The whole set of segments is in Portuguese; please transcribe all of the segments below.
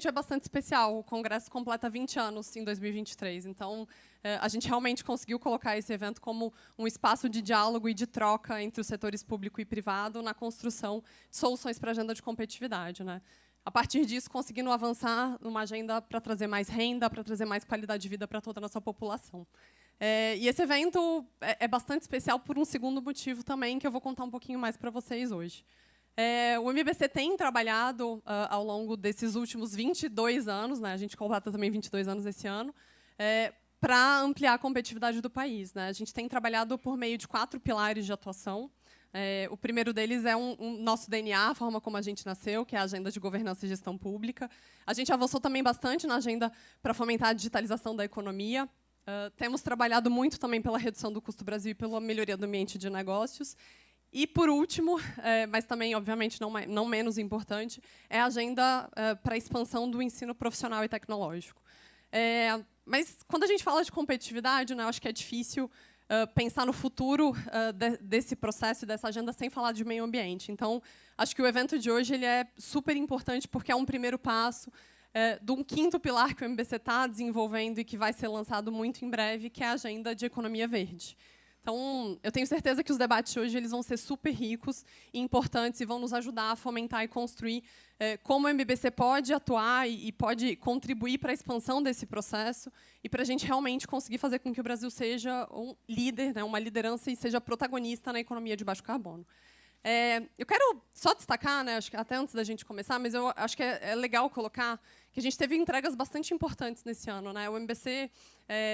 É bastante especial. O Congresso completa 20 anos em 2023. Então, a gente realmente conseguiu colocar esse evento como um espaço de diálogo e de troca entre os setores público e privado na construção de soluções para a agenda de competitividade, né? A partir disso, conseguindo avançar numa agenda para trazer mais renda, para trazer mais qualidade de vida para toda a nossa população. E esse evento é bastante especial por um segundo motivo também, que eu vou contar um pouquinho mais para vocês hoje. O MBC tem trabalhado ao longo desses últimos 22 anos, né, a gente completa também 22 anos esse ano, para ampliar a competitividade do país, né? A gente tem trabalhado por meio de 4 pilares de atuação. O primeiro deles é nosso DNA, a forma como a gente nasceu, que é a agenda de governança e gestão pública. A gente avançou também bastante na agenda para fomentar a digitalização da economia. Temos trabalhado muito também pela redução do custo Brasil e pela melhoria do ambiente de negócios. E, por último, mas também, obviamente, não menos importante, é a agenda para a expansão do ensino profissional e tecnológico. Mas, quando a gente fala de competitividade, né, eu acho que é difícil pensar no futuro desse processo e dessa agenda sem falar de meio ambiente. Então, acho que o evento de hoje ele é super importante porque é um primeiro passo de um quinto pilar que o MBC está desenvolvendo e que vai ser lançado muito em breve, que é a agenda de economia verde. Então, eu tenho certeza que os debates hoje eles vão ser super ricos e importantes e vão nos ajudar a fomentar e construir como o MBC pode atuar e pode contribuir para a expansão desse processo e para a gente realmente conseguir fazer com que o Brasil seja um líder, né, uma liderança e seja protagonista na economia de baixo carbono. Eu quero só destacar, né, acho que até antes da gente começar, mas eu acho que é legal colocar que a gente teve entregas bastante importantes nesse ano, né? O MBC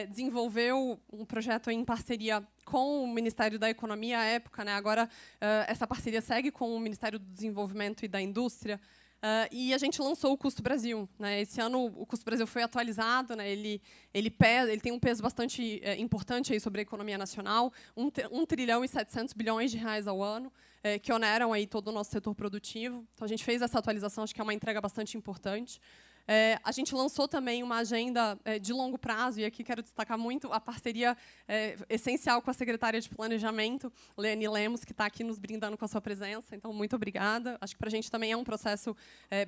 desenvolveu um projeto em parceria com o Ministério da Economia à época, né? Agora essa parceria segue com o Ministério do Desenvolvimento e da Indústria. E a gente lançou o Custo Brasil, né? Esse ano o Custo Brasil foi atualizado, né? Ele tem um peso bastante importante aí sobre a economia nacional, 1 trilhão e 700 bilhões de reais ao ano, que oneram aí todo o nosso setor produtivo. Então a gente fez essa atualização, acho que é uma entrega bastante importante. A gente lançou também uma agenda de longo prazo, e aqui quero destacar muito a parceria essencial com a secretária de Planejamento, Leane Lemos, que está aqui nos brindando com a sua presença. Então, muito obrigada. Acho que para a gente também é um processo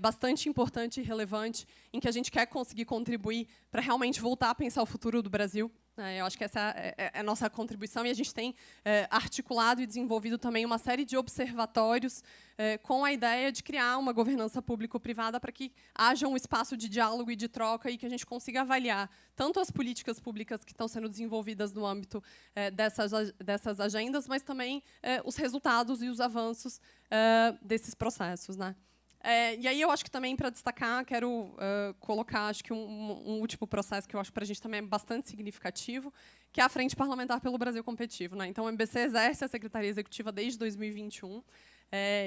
bastante importante e relevante, em que a gente quer conseguir contribuir para realmente voltar a pensar o futuro do Brasil. Eu acho que essa é a nossa contribuição, e a gente tem articulado e desenvolvido também uma série de observatórios com a ideia de criar uma governança público-privada para que haja um espaço de diálogo e de troca e que a gente consiga avaliar tanto as políticas públicas que estão sendo desenvolvidas no âmbito dessas agendas, mas também os resultados e os avanços desses processos, né? E aí eu acho que também, para destacar, quero colocar acho que um último processo que eu acho que para a gente também é bastante significativo, que é a Frente Parlamentar pelo Brasil Competitivo, né? Então, o MBC exerce a Secretaria Executiva desde 2021,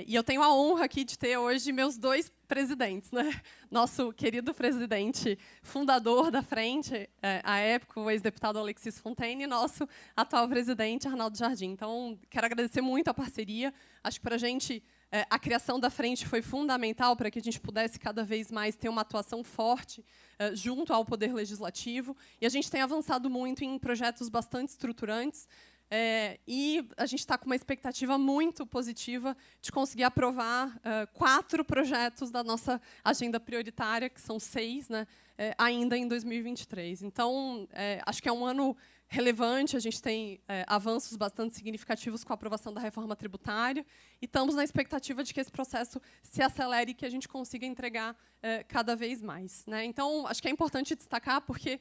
e eu tenho a honra aqui de ter hoje meus 2 presidentes, né? Nosso querido presidente fundador da frente, à época, o ex-deputado Alexis Fontaine, e nosso atual presidente, Arnaldo Jardim. Então, quero agradecer muito a parceria. Acho que, para a gente, a criação da frente foi fundamental para que a gente pudesse cada vez mais ter uma atuação forte junto ao Poder Legislativo. E a gente tem avançado muito em projetos bastante estruturantes. E a gente está com uma expectativa muito positiva de conseguir aprovar 4 projetos da nossa agenda prioritária, que são 6, né, ainda em 2023. Então, acho que é um ano relevante, a gente tem avanços bastante significativos com a aprovação da reforma tributária e estamos na expectativa de que esse processo se acelere e que a gente consiga entregar cada vez mais, né? Então, acho que é importante destacar porque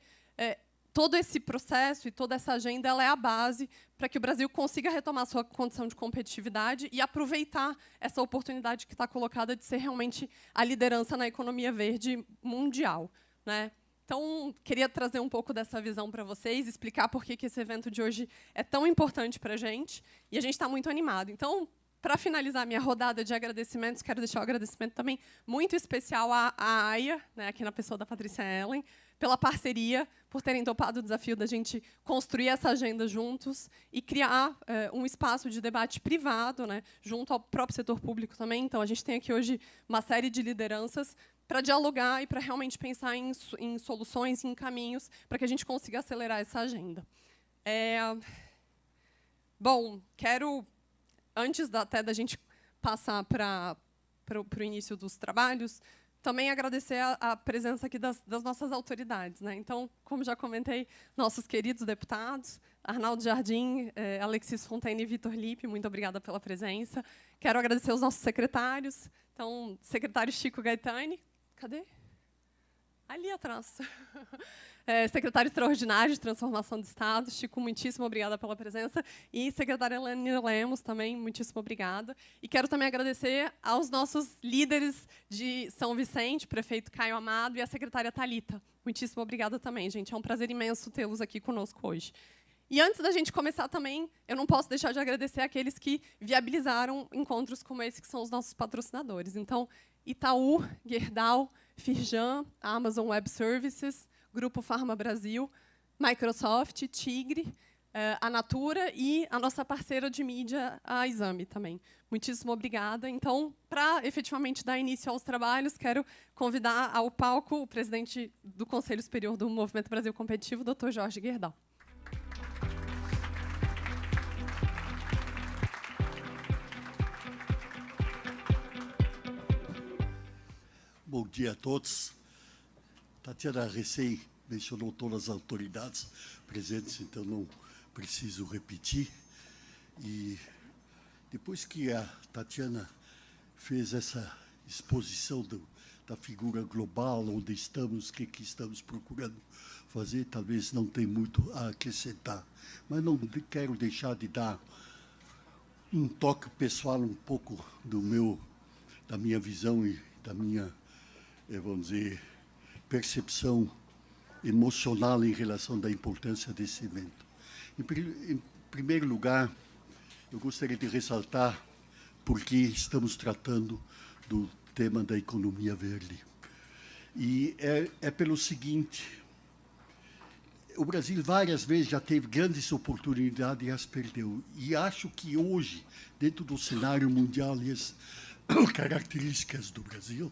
todo esse processo e toda essa agenda ela é a base para que o Brasil consiga retomar sua condição de competitividade e aproveitar essa oportunidade que está colocada de ser realmente a liderança na economia verde mundial, né? Então, queria trazer um pouco dessa visão para vocês, explicar por que esse evento de hoje é tão importante para a gente, e a gente está muito animado. Então, para finalizar minha rodada de agradecimentos, quero deixar um agradecimento também muito especial à AIA, né, aqui na pessoa da Patrícia Ellen, pela parceria, por terem topado o desafio da gente construir essa agenda juntos e criar um espaço de debate privado, né, junto ao próprio setor público também. Então, a gente tem aqui hoje uma série de lideranças para dialogar e para realmente pensar em soluções, em caminhos, para que a gente consiga acelerar essa agenda. Bom, quero, antes até da gente passar para o início dos trabalhos, também agradecer a presença aqui das nossas autoridades, né? Então, como já comentei, nossos queridos deputados, Arnaldo Jardim, Alexis Fontaine e Vitor Lippe, muito obrigada pela presença. Quero agradecer os nossos secretários. Então, secretário Chico Gaetani, cadê? Ali atrás. Secretário extraordinário de Transformação do Estado, Chico, muitíssimo obrigada pela presença. E secretária Helene Lemos, também, muitíssimo obrigada. E quero também agradecer aos nossos líderes de São Vicente, prefeito Caio Amado e a secretária Thalita. Muitíssimo obrigada também, gente. É um prazer imenso tê-los aqui conosco hoje. E antes da gente começar também, eu não posso deixar de agradecer àqueles que viabilizaram encontros como esse, que são os nossos patrocinadores. Então, Itaú, Gerdau, Firjan, Amazon Web Services, Grupo Pharma Brasil, Microsoft, Tigre, a Natura e a nossa parceira de mídia, a Exame, também. Muitíssimo obrigada. Então, para efetivamente dar início aos trabalhos, quero convidar ao palco o presidente do Conselho Superior do Movimento Brasil Competitivo, Dr. Jorge Gerdau. Bom dia a todos. Tatiana recém mencionou todas as autoridades presentes, então não preciso repetir. E depois que a Tatiana fez essa exposição da figura global, onde estamos, o que estamos procurando fazer, talvez não tenha muito a acrescentar. Mas não quero deixar de dar um toque pessoal um pouco da minha visão e da minha, vamos dizer, percepção emocional em relação à importância desse evento. Em primeiro lugar, eu gostaria de ressaltar por que estamos tratando do tema da economia verde. E é pelo seguinte: o Brasil várias vezes já teve grandes oportunidades e as perdeu. E acho que hoje, dentro do cenário mundial e as características do Brasil,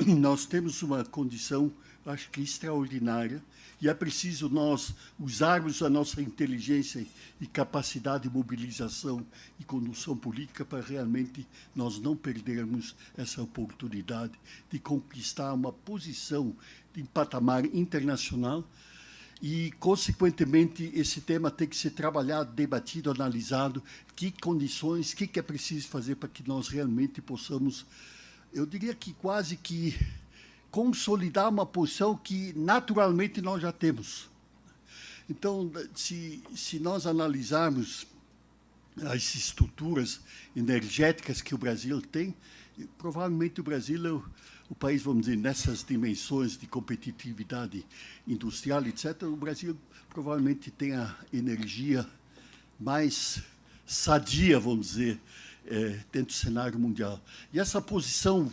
nós temos uma condição, acho que extraordinária, e é preciso nós usarmos a nossa inteligência e capacidade de mobilização e condução política para realmente nós não perdermos essa oportunidade de conquistar uma posição de patamar internacional e, consequentemente, esse tema tem que ser trabalhado, debatido, analisado, que condições, o que é preciso fazer para que nós realmente possamos, eu diria que quase que consolidar uma posição que naturalmente nós já temos. Então, se nós analisarmos as estruturas energéticas que o Brasil tem, provavelmente o Brasil é o país, vamos dizer, nessas dimensões de competitividade industrial, etc., o Brasil provavelmente tem a energia mais sadia, vamos dizer, dentro do cenário mundial. E essa posição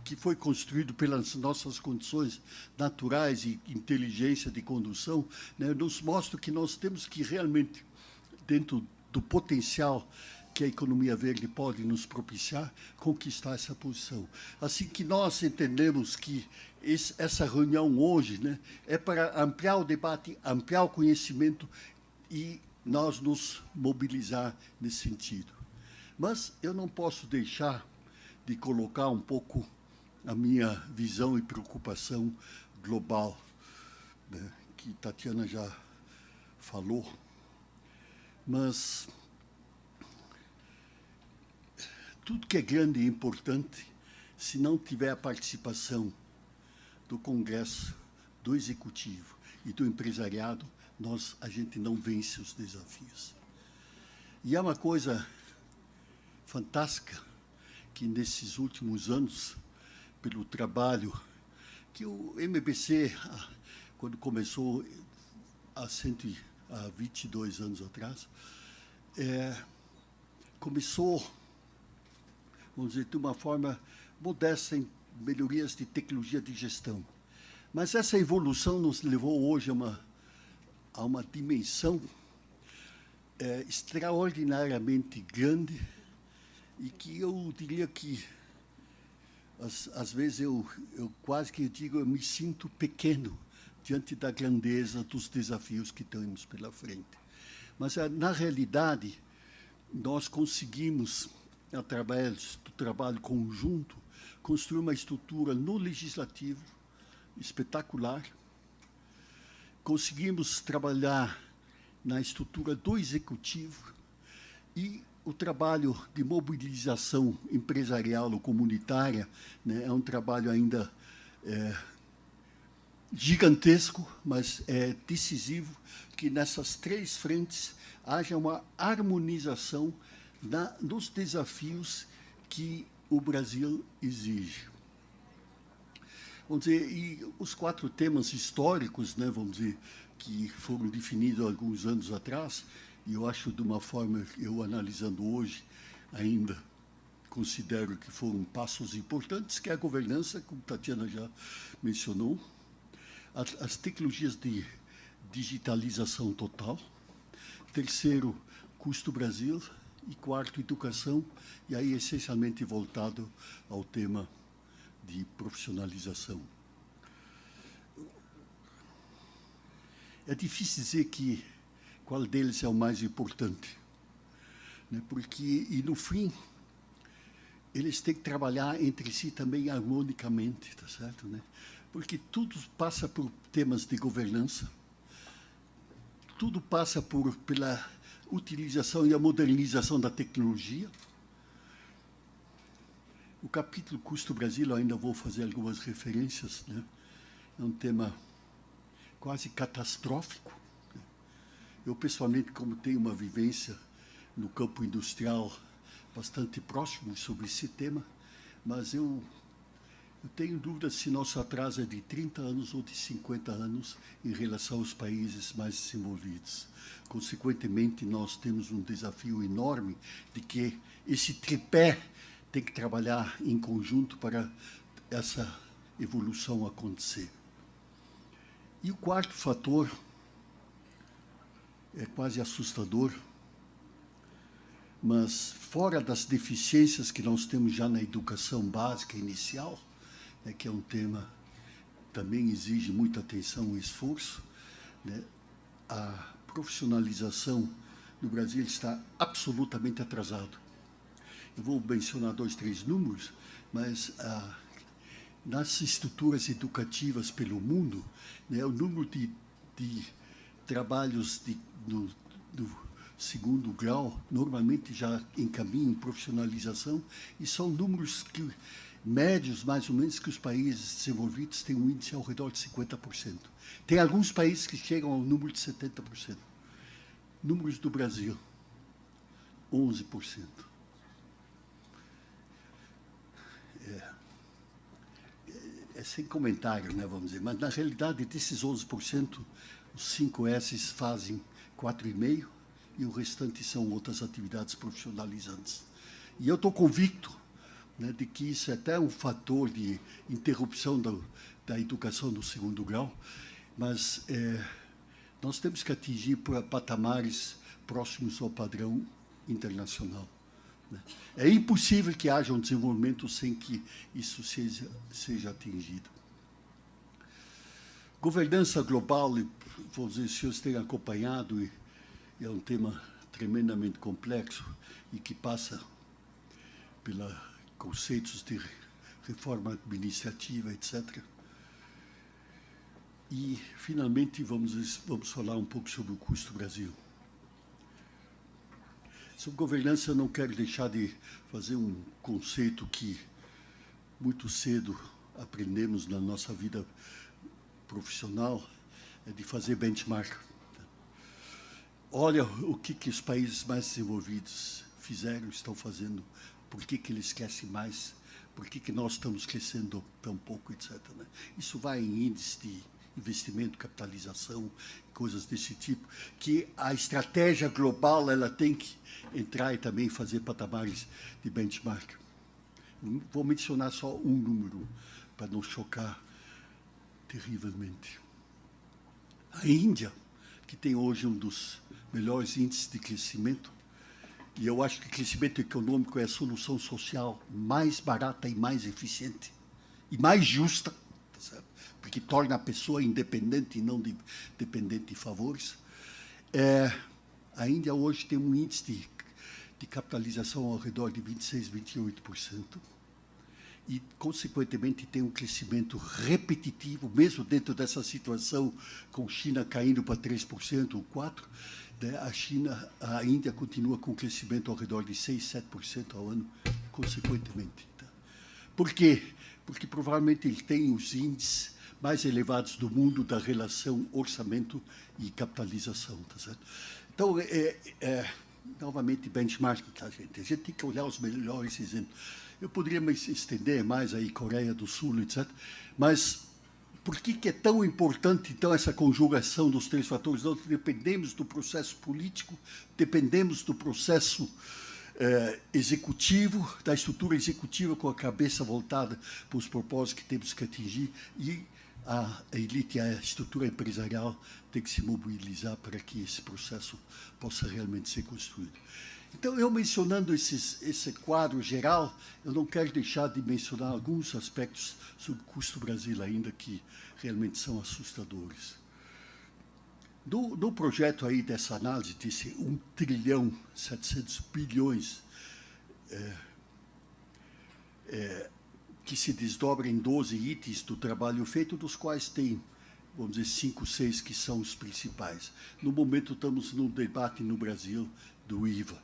que foi construída pelas nossas condições naturais e inteligência de condução, né, nos mostra que nós temos que realmente, dentro do potencial que a economia verde pode nos propiciar, conquistar essa posição. Assim que nós entendemos que essa reunião hoje, né, é para ampliar o debate, ampliar o conhecimento e nós nos mobilizar nesse sentido. Mas eu não posso deixar de colocar um pouco a minha visão e preocupação global, né, que Tatiana já falou, mas tudo que é grande e importante, se não tiver a participação do Congresso, do Executivo e do empresariado, a gente não vence os desafios. E é uma coisa fantástica que, nesses últimos anos, pelo trabalho que o MBC, quando começou há 22 anos atrás, começou, vamos dizer, de uma forma modesta em melhorias de tecnologia de gestão. Mas essa evolução nos levou hoje a uma dimensão extraordinariamente grande e que eu diria que, às vezes, eu quase que digo, eu me sinto pequeno diante da grandeza dos desafios que temos pela frente. Mas, na realidade, nós conseguimos, através do trabalho conjunto, construir uma estrutura no legislativo espetacular. Conseguimos trabalhar na estrutura do executivo e o trabalho de mobilização empresarial ou comunitária, né, é um trabalho ainda gigantesco, mas é decisivo que nessas 3 frentes haja uma harmonização dos desafios que o Brasil exige. Vamos dizer, e os 4 temas históricos, né, vamos dizer, que foram definidos alguns anos atrás, e eu acho de uma forma, eu analisando hoje, ainda considero que foram passos importantes, que é a governança, como a Tatiana já mencionou, as tecnologias de digitalização total, 3º, custo Brasil, e 4º, educação, e aí essencialmente voltado ao tema de profissionalização. É difícil dizer qual deles é o mais importante, né? Porque, e no fim, eles têm que trabalhar entre si também harmonicamente, tá certo, né? Porque tudo passa por temas de governança, tudo passa pela utilização e a modernização da tecnologia. O capítulo Custo Brasil, eu ainda vou fazer algumas referências, né? É um tema quase catastrófico. Eu, pessoalmente, como tenho uma vivência no campo industrial bastante próximo sobre esse tema, mas eu tenho dúvida se nosso atraso é de 30 anos ou de 50 anos em relação aos países mais desenvolvidos. Consequentemente, nós temos um desafio enorme de que esse tripé tem que trabalhar em conjunto para essa evolução acontecer. E o 4º fator é quase assustador, mas fora das deficiências que nós temos já na educação básica inicial, né, que é um tema que também exige muita atenção e esforço, né, a profissionalização no Brasil está absolutamente atrasado. Eu vou mencionar 2, 3 números, mas nas estruturas educativas pelo mundo, né, o número de trabalhos do 2º grau normalmente já encaminham profissionalização, e são números médios, mais ou menos, que os países desenvolvidos têm um índice ao redor de 50%. Tem alguns países que chegam ao número de 70%. Números do Brasil, 11%. É sem comentário, né, vamos dizer, mas na realidade desses 11%, os 5 S's fazem 4,5% e o restante são outras atividades profissionalizantes. E eu estou convicto, né, de que isso é até um fator de interrupção da educação do 2º grau, mas nós temos que atingir patamares próximos ao padrão internacional. É impossível que haja um desenvolvimento sem que isso seja atingido. Governança global, vou dizer, se vocês têm acompanhado, é um tema tremendamente complexo e que passa pelos conceitos de reforma administrativa, etc. E, finalmente, vamos falar um pouco sobre o Custo Brasil. Sobre governança, eu não quero deixar de fazer um conceito que muito cedo aprendemos na nossa vida profissional, é de fazer benchmark. Olha o que os países mais desenvolvidos fizeram, estão fazendo, por que eles crescem mais, por que nós estamos crescendo tão pouco, etc. Né? Isso vai em índice de investimento, capitalização, coisas desse tipo, que a estratégia global ela tem que entrar e também fazer patamares de benchmark. Vou mencionar só um número para não chocar terrivelmente. A Índia, que tem hoje um dos melhores índices de crescimento, e eu acho que crescimento econômico é a solução social mais barata e mais eficiente e mais justa, tá certo? Porque torna a pessoa independente e não dependente de favores. A Índia hoje tem um índice de capitalização ao redor de 26%, 28%, e, consequentemente, tem um crescimento repetitivo, mesmo dentro dessa situação, com China caindo para 3% ou 4%, né, a Índia continua com um crescimento ao redor de 6%, 7% ao ano, consequentemente. Tá? Por quê? Porque provavelmente ele tem os índices mais elevados do mundo da relação orçamento e capitalização. Tá certo? Então, novamente, benchmark, tá, gente? A gente tem que olhar os melhores exemplos. Eu poderia me estender mais aí, Coreia do Sul, etc. Mas por que é tão importante, então, essa conjugação dos três fatores? Nós dependemos do processo político, dependemos do processo executivo, da estrutura executiva com a cabeça voltada para os propósitos que temos que atingir, e a elite, a estrutura empresarial tem que se mobilizar para que esse processo possa realmente ser construído. Então, eu mencionando esse quadro geral, eu não quero deixar de mencionar alguns aspectos sobre o custo Brasil ainda que realmente são assustadores. No projeto aí dessa análise, desse 1,7 trilhão que se desdobra em 12 itens do trabalho feito, dos quais tem, vamos dizer, 5, 6 que são os principais. No momento, estamos num debate no Brasil do IVA.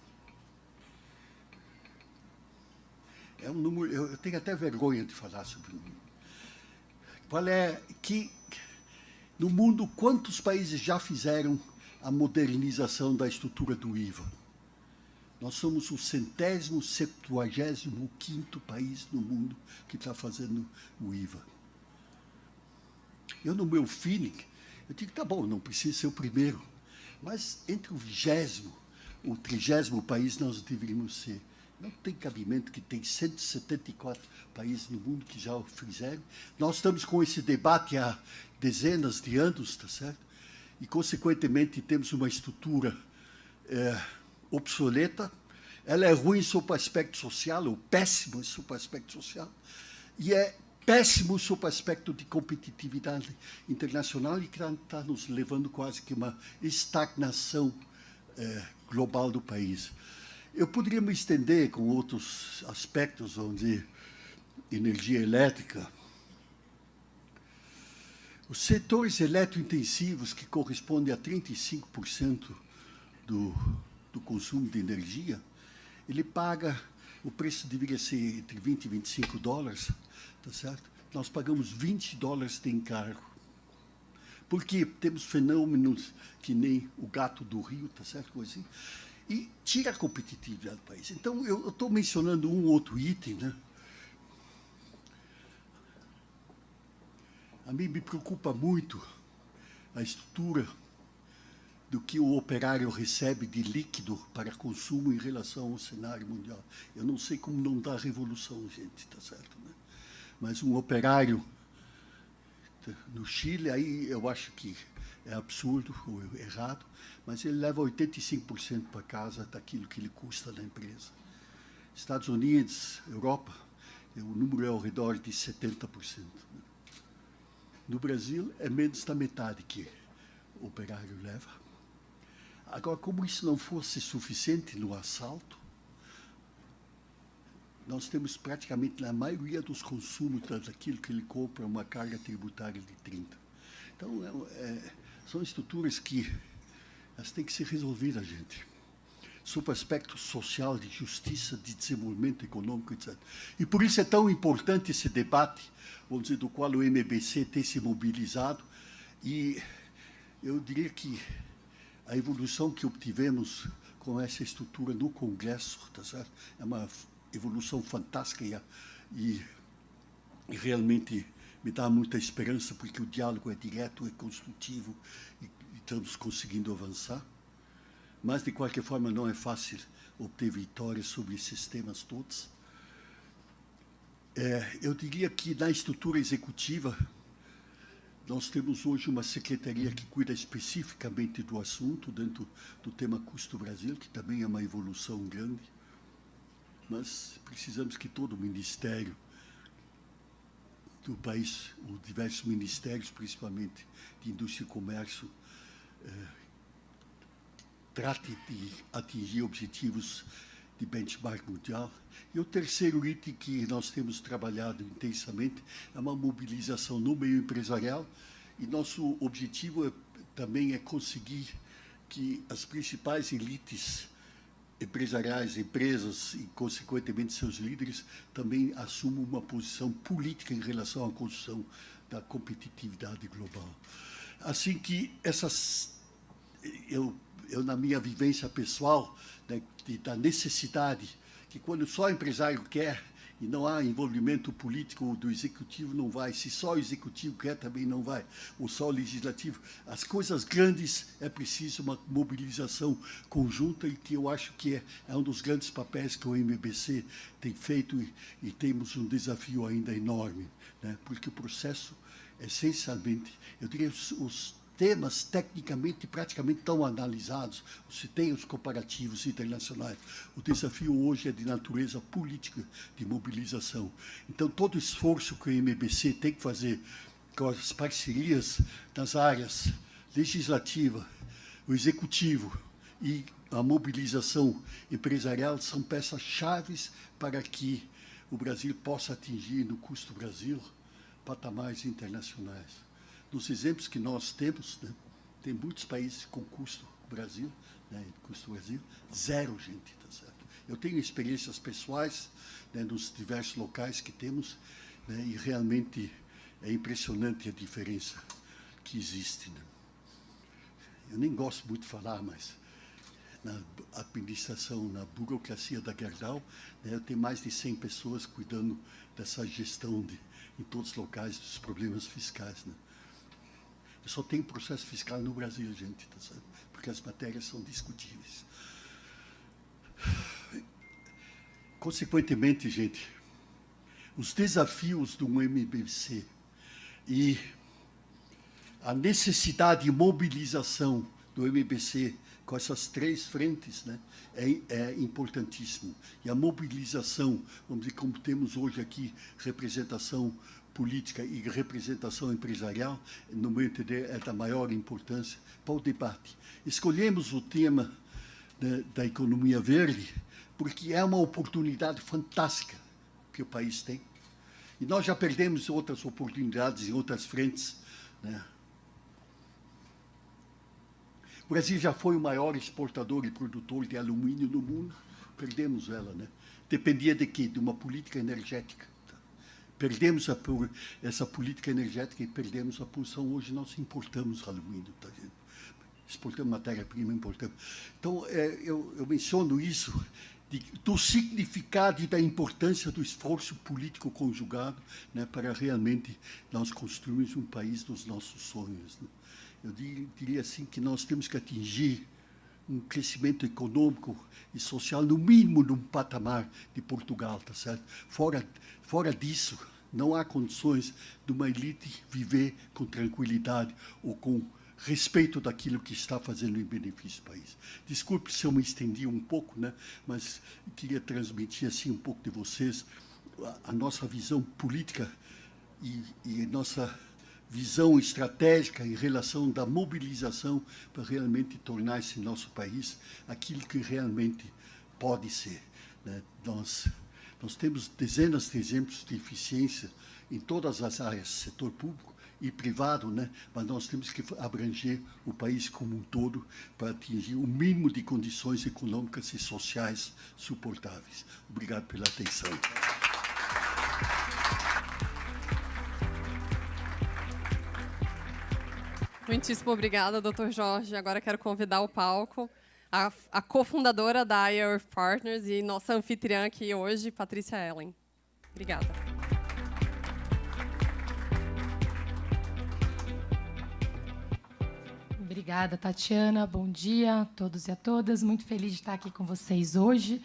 É um número, eu tenho até vergonha de falar sobre o número. Qual é que, no mundo, quantos países já fizeram a modernização da estrutura do IVA? Nós somos o 175º país no mundo que está fazendo o IVA. Eu, no meu feeling, eu digo, tá bom, não precisa ser o primeiro, mas entre o 20º e o 30º país nós deveríamos ser. Não tem cabimento que tem 174 países no mundo que já o fizeram. Nós estamos com esse debate há dezenas de anos, tá certo? E, consequentemente, temos uma estrutura obsoleta. Ela é ruim sob o aspecto social, ou péssima sob o aspecto social, e é péssimo sob o aspecto de competitividade internacional, e que está nos levando quase que uma estagnação global do país. Eu poderia me estender com outros aspectos, onde energia elétrica. Os setores eletrointensivos, que correspondem a 35% do consumo de energia, ele paga, o preço deveria ser entre 20 e 25 dólares, tá certo? Nós pagamos 20 dólares de encargo. Porque temos fenômenos que nem o gato do rio, tá certo? Coisa assim. E tira a competitividade do país. Então, eu estou mencionando um outro item, né? A mim me preocupa muito a estrutura do que o operário recebe de líquido para consumo em relação ao cenário mundial. Eu não sei como não dá revolução, gente, tá certo? Né? Mas um operário no Chile, aí eu acho que é absurdo ou errado, mas ele leva 85% para casa daquilo que ele custa na empresa. Estados Unidos, Europa, o número é ao redor de 70%. No Brasil, é menos da metade que o operário leva. Agora, como isso não fosse suficiente no assalto, nós temos praticamente, na maioria dos consumos daquilo que ele compra, uma carga tributária de 30%. Então, são estruturas que elas têm que ser resolvidas, gente, sob o aspecto social, de justiça, de desenvolvimento econômico, etc. E por isso é tão importante esse debate, vamos dizer, do qual o MBC tem se mobilizado, e eu diria que a evolução que obtivemos com essa estrutura no Congresso, tá certo? É uma evolução fantástica e realmente me dá muita esperança, porque o diálogo é direto, é construtivo, e estamos conseguindo avançar. Mas, de qualquer forma, não é fácil obter vitórias sobre esses temas todos. Eu diria que, na estrutura executiva, nós temos hoje uma secretaria que cuida especificamente do assunto, dentro do tema Custo Brasil, que também é uma evolução grande. Mas precisamos que todo o ministério do país, os diversos ministérios, principalmente de indústria e comércio, trate de atingir objetivos de benchmark mundial. E o terceiro item que nós temos trabalhado intensamente é uma mobilização no meio empresarial, e nosso objetivo também é conseguir que as principais elites empresariais, empresas e, consequentemente, seus líderes também assumam uma posição política em relação à construção da competitividade global. Assim que eu na minha vivência pessoal, né, da necessidade que quando só o empresário quer e não há envolvimento político do executivo, não vai. Se só o executivo quer, também não vai. Ou só o legislativo. As coisas grandes é preciso uma mobilização conjunta, e que eu acho que é um dos grandes papéis que o MBC tem feito, e temos um desafio ainda enorme, né? Porque o processo, essencialmente, eu diria, os temas tecnicamente praticamente estão analisados, se tem os comparativos internacionais. O desafio hoje é de natureza política, de mobilização. Então, todo o esforço que o MBC tem que fazer com as parcerias nas áreas legislativa, o executivo e a mobilização empresarial são peças-chave para que o Brasil possa atingir, no Custo Brasil, patamares internacionais. Nos exemplos que nós temos, né, tem muitos países com custo Brasil, né, custo Brasil, zero, gente, tá certo? Eu tenho experiências pessoais, né, nos diversos locais que temos, né, e realmente é impressionante a diferença que existe, né? Eu nem gosto muito de falar, mas na administração, na burocracia da Gerdau, né, eu tenho mais de 100 pessoas cuidando dessa gestão em todos os locais dos problemas fiscais, né? Eu só tenho processo fiscal no Brasil, gente, tá certo? Porque as matérias são discutíveis. Consequentemente, gente, os desafios do MBC e a necessidade de mobilização do MBC com essas três frentes, né, é importantíssimo. E a mobilização, vamos dizer, como temos hoje aqui, representação política e representação empresarial, no meu entender, é da maior importância para o debate. Escolhemos o tema da economia verde porque é uma oportunidade fantástica que o país tem. E nós já perdemos outras oportunidades em outras frentes, né? O Brasil já foi o maior exportador e produtor de alumínio no mundo, perdemos ela, né? Dependia de quê? De uma política energética. Perdemos essa política energética e perdemos a posição. Hoje nós importamos alumínio, tá, gente? Exportamos matéria-prima, importamos. Então, eu menciono isso do significado e da importância do esforço político conjugado, né, para realmente nós construirmos um país dos nossos sonhos, né? Eu diria assim que nós temos que atingir um crescimento econômico e social, no mínimo, num patamar de Portugal, tá certo? Fora disso, não há condições de uma elite viver com tranquilidade ou com respeito daquilo que está fazendo em benefício do país. Desculpe se eu me estendi um pouco, né? Mas queria transmitir assim um pouco de vocês a nossa visão política e nossa visão estratégica em relação da mobilização para realmente tornar esse nosso país aquilo que realmente pode ser, né? Nós temos dezenas de exemplos de eficiência em todas as áreas, setor público e privado, né? Mas nós temos que abranger o país como um todo para atingir o mínimo de condições econômicas e sociais suportáveis. Obrigado pela atenção. Muitíssimo obrigada, Dr. Jorge. Agora quero convidar ao palco a cofundadora da IR Partners e nossa anfitriã aqui hoje, Patrícia Ellen. Obrigada. Obrigada, Tatiana. Bom dia a todos e a todas. Muito feliz de estar aqui com vocês hoje.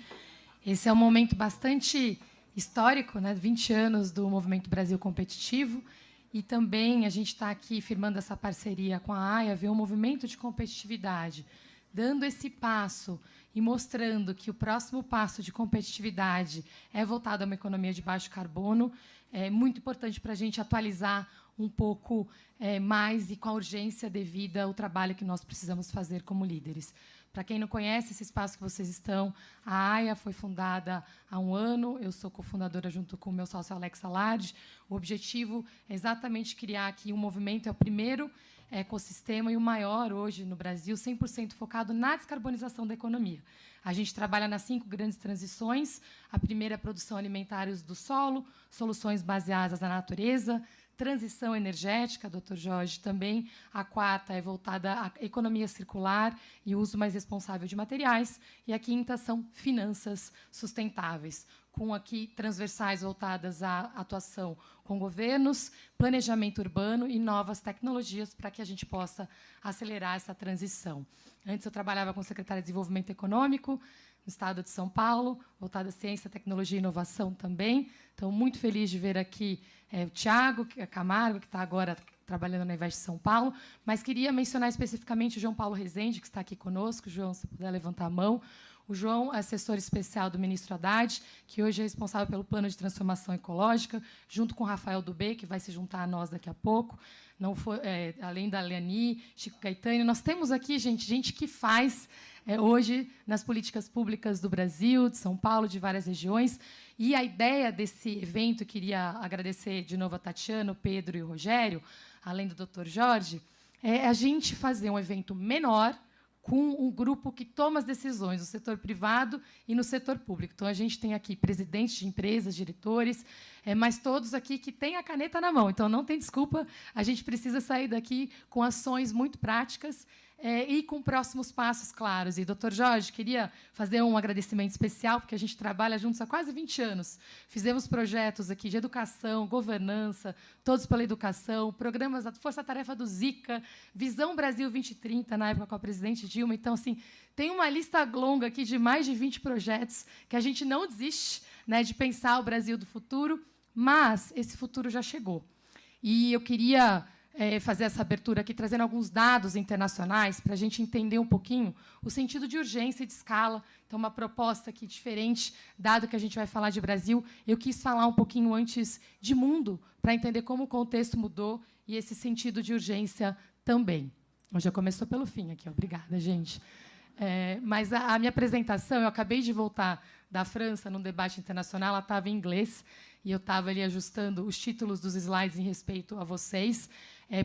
Esse é um momento bastante histórico, né? 20 anos do Movimento Brasil Competitivo. E também a gente está aqui firmando essa parceria com a AIA, ver um movimento de competitividade, dando esse passo e mostrando que o próximo passo de competitividade é voltado a uma economia de baixo carbono. É muito importante para a gente atualizar um pouco mais e com a urgência devida ao trabalho que nós precisamos fazer como líderes. Para quem não conhece esse espaço que vocês estão, a AIA foi fundada há 1 ano, eu sou cofundadora junto com o meu sócio Alex Salardi. O objetivo é exatamente criar aqui um movimento, é o primeiro ecossistema e o maior hoje no Brasil, 100% focado na descarbonização da economia. A gente trabalha nas 5 grandes transições. A primeira é a produção alimentar e uso do solo, soluções baseadas na natureza, transição energética, Dr. Jorge, também. A 4ª é voltada à economia circular e uso mais responsável de materiais. E a 5ª são finanças sustentáveis, com aqui transversais voltadas à atuação com governos, planejamento urbano e novas tecnologias para que a gente possa acelerar essa transição. Antes eu trabalhava com o secretário de Desenvolvimento Econômico no estado de São Paulo, voltada à ciência, tecnologia e inovação também. Então, muito feliz de ver aqui o Tiago Camargo, que está agora trabalhando na Invest São Paulo, mas queria mencionar especificamente o João Paulo Rezende, que está aqui conosco. João, se puder levantar a mão. O João é assessor especial do ministro Haddad, que hoje é responsável pelo plano de transformação ecológica, junto com o Rafael Dubé, que vai se juntar a nós daqui a pouco. Não foi, além da Leani, Chico Caetano. Nós temos aqui, gente que faz hoje nas políticas públicas do Brasil, de São Paulo, de várias regiões. E a ideia desse evento, queria agradecer de novo a Tatiana, o Pedro e o Rogério, além do Dr. Jorge, é a gente fazer um evento menor, com um grupo que toma as decisões no setor privado e no setor público. Então, a gente tem aqui presidentes de empresas, diretores, mas todos aqui que têm a caneta na mão. Então, não tem desculpa, a gente precisa sair daqui com ações muito práticas e com próximos passos claros. E, doutor Jorge, queria fazer um agradecimento especial, porque a gente trabalha juntos há quase 20 anos. Fizemos projetos aqui de educação, governança, Todos pela Educação, programas da Força Tarefa do Zika, Visão Brasil 2030, na época com a presidente Dilma. Então, assim, tem uma lista longa aqui de mais de 20 projetos que a gente não desiste, né, de pensar o Brasil do futuro, mas esse futuro já chegou. E eu queria fazer essa abertura aqui, trazendo alguns dados internacionais para a gente entender um pouquinho o sentido de urgência e de escala. Então, uma proposta aqui diferente, dado que a gente vai falar de Brasil. Eu quis falar um pouquinho antes de mundo, para entender como o contexto mudou e esse sentido de urgência também. Já começou pelo fim aqui. Obrigada, gente. Mas a minha apresentação, eu acabei de voltar da França num debate internacional, ela estava em inglês, e eu estava ali ajustando os títulos dos slides em respeito a vocês,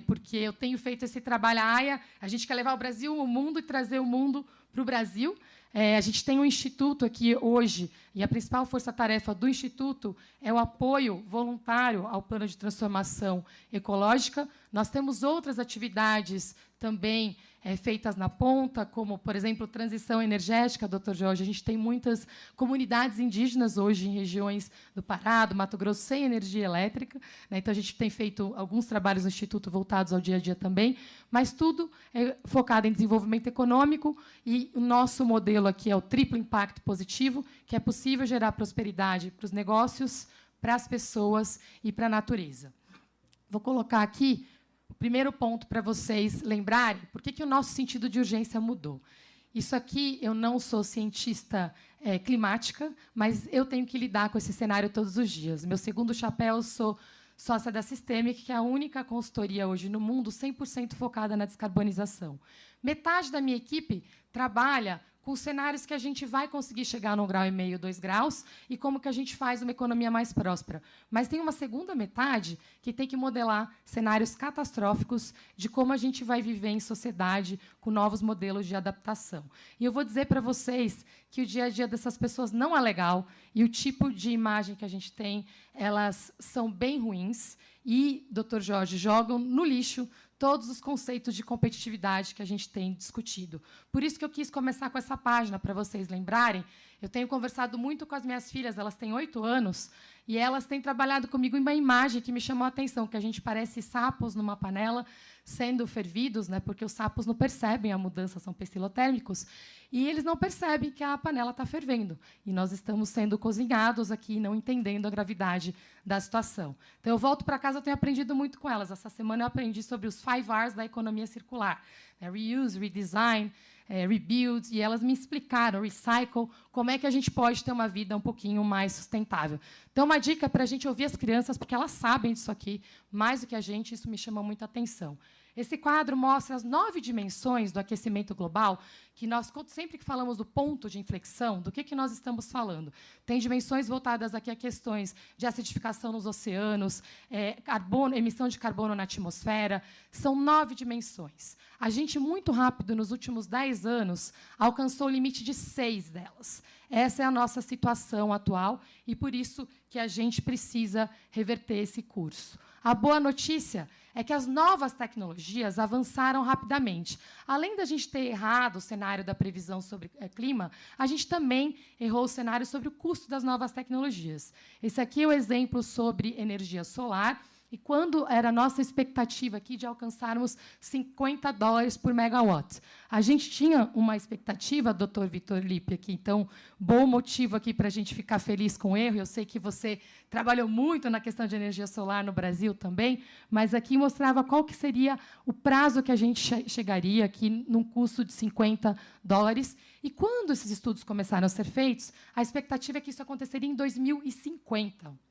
porque eu tenho feito esse trabalho. A AIA, a gente quer levar o Brasil ao mundo e trazer o mundo para o Brasil. A gente tem um instituto aqui hoje, e a principal força-tarefa do instituto é o apoio voluntário ao plano de transformação ecológica. Nós temos outras atividades também feitas na ponta, como, por exemplo, transição energética, doutor Jorge. A gente tem muitas comunidades indígenas hoje em regiões do Pará, do Mato Grosso, sem energia elétrica, né? Então, a gente tem feito alguns trabalhos no Instituto voltados ao dia a dia também, mas tudo é focado em desenvolvimento econômico, e o nosso modelo aqui é o triplo impacto positivo, que é possível gerar prosperidade para os negócios, para as pessoas e para a natureza. Vou colocar aqui o primeiro ponto para vocês lembrarem por que o nosso sentido de urgência mudou. Isso aqui, eu não sou cientista climática, mas eu tenho que lidar com esse cenário todos os dias. Meu segundo chapéu, eu sou sócia da Systemic, que é a única consultoria hoje no mundo 100% focada na descarbonização. Metade da minha equipe trabalha com cenários que a gente vai conseguir chegar no 1,5 grau, 2 graus, e como que a gente faz uma economia mais próspera. Mas tem uma segunda metade que tem que modelar cenários catastróficos de como a gente vai viver em sociedade com novos modelos de adaptação. E eu vou dizer para vocês que o dia a dia dessas pessoas não é legal, e o tipo de imagem que a gente tem, elas são bem ruins, e, doutor Jorge, jogam no lixo todos os conceitos de competitividade que a gente tem discutido. Por isso que eu quis começar com essa página, para vocês lembrarem. Eu tenho conversado muito com as minhas filhas, elas têm 8 anos, e elas têm trabalhado comigo em uma imagem que me chamou a atenção, que a gente parece sapos numa panela sendo fervidos, né, porque os sapos não percebem a mudança, são pestilotérmicos, e eles não percebem que a panela está fervendo. E nós estamos sendo cozinhados aqui, não entendendo a gravidade da situação. Então, eu volto para casa, eu tenho aprendido muito com elas. Essa semana eu aprendi sobre os 5 R's da economia circular. né, reuse, redesign, rebuild, e elas me explicaram, recycle, como é que a gente pode ter uma vida um pouquinho mais sustentável. Então, uma dica para a gente ouvir as crianças, porque elas sabem disso aqui, mais do que a gente, isso me chama muita atenção. Esse quadro mostra as 9 dimensões do aquecimento global, que nós, sempre que falamos do ponto de inflexão, do que nós estamos falando? Tem dimensões voltadas aqui a questões de acidificação nos oceanos, emissão de carbono na atmosfera. São 9 dimensões. A gente, muito rápido, nos últimos 10 anos, alcançou o limite de 6 delas. Essa é a nossa situação atual e, por isso, que a gente precisa reverter esse curso. A boa notícia é que as novas tecnologias avançaram rapidamente. Além da gente ter errado o cenário da previsão sobre clima, a gente também errou o cenário sobre o custo das novas tecnologias. Esse aqui é o exemplo sobre energia solar, e quando era a nossa expectativa aqui de alcançarmos $50 por megawatt. A gente tinha uma expectativa, doutor Vitor Lippe, aqui, então, bom motivo aqui para a gente ficar feliz com o erro. Eu sei que você trabalhou muito na questão de energia solar no Brasil também, mas aqui mostrava qual que seria o prazo que a gente chegaria aqui num custo de $50. E quando esses estudos começaram a ser feitos, a expectativa é que isso aconteceria em 2050.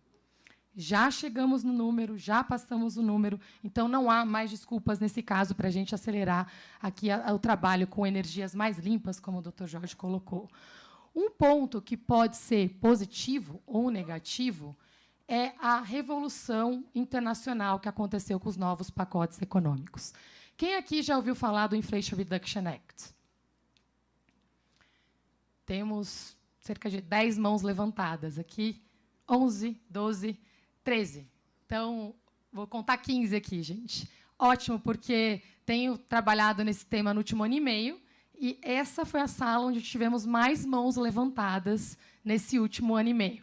Já chegamos no número, já passamos o número, então não há mais desculpas nesse caso para a gente acelerar aqui o trabalho com energias mais limpas, como o Dr. Jorge colocou. Um ponto que pode ser positivo ou negativo é a revolução internacional que aconteceu com os novos pacotes econômicos. Quem aqui já ouviu falar do Inflation Reduction Act? Temos cerca de 10 mãos levantadas aqui, 11, 12, 13. Então, vou contar 15 aqui, gente. Ótimo, porque tenho trabalhado nesse tema no último ano e meio, e essa foi a sala onde tivemos mais mãos levantadas nesse último ano e meio.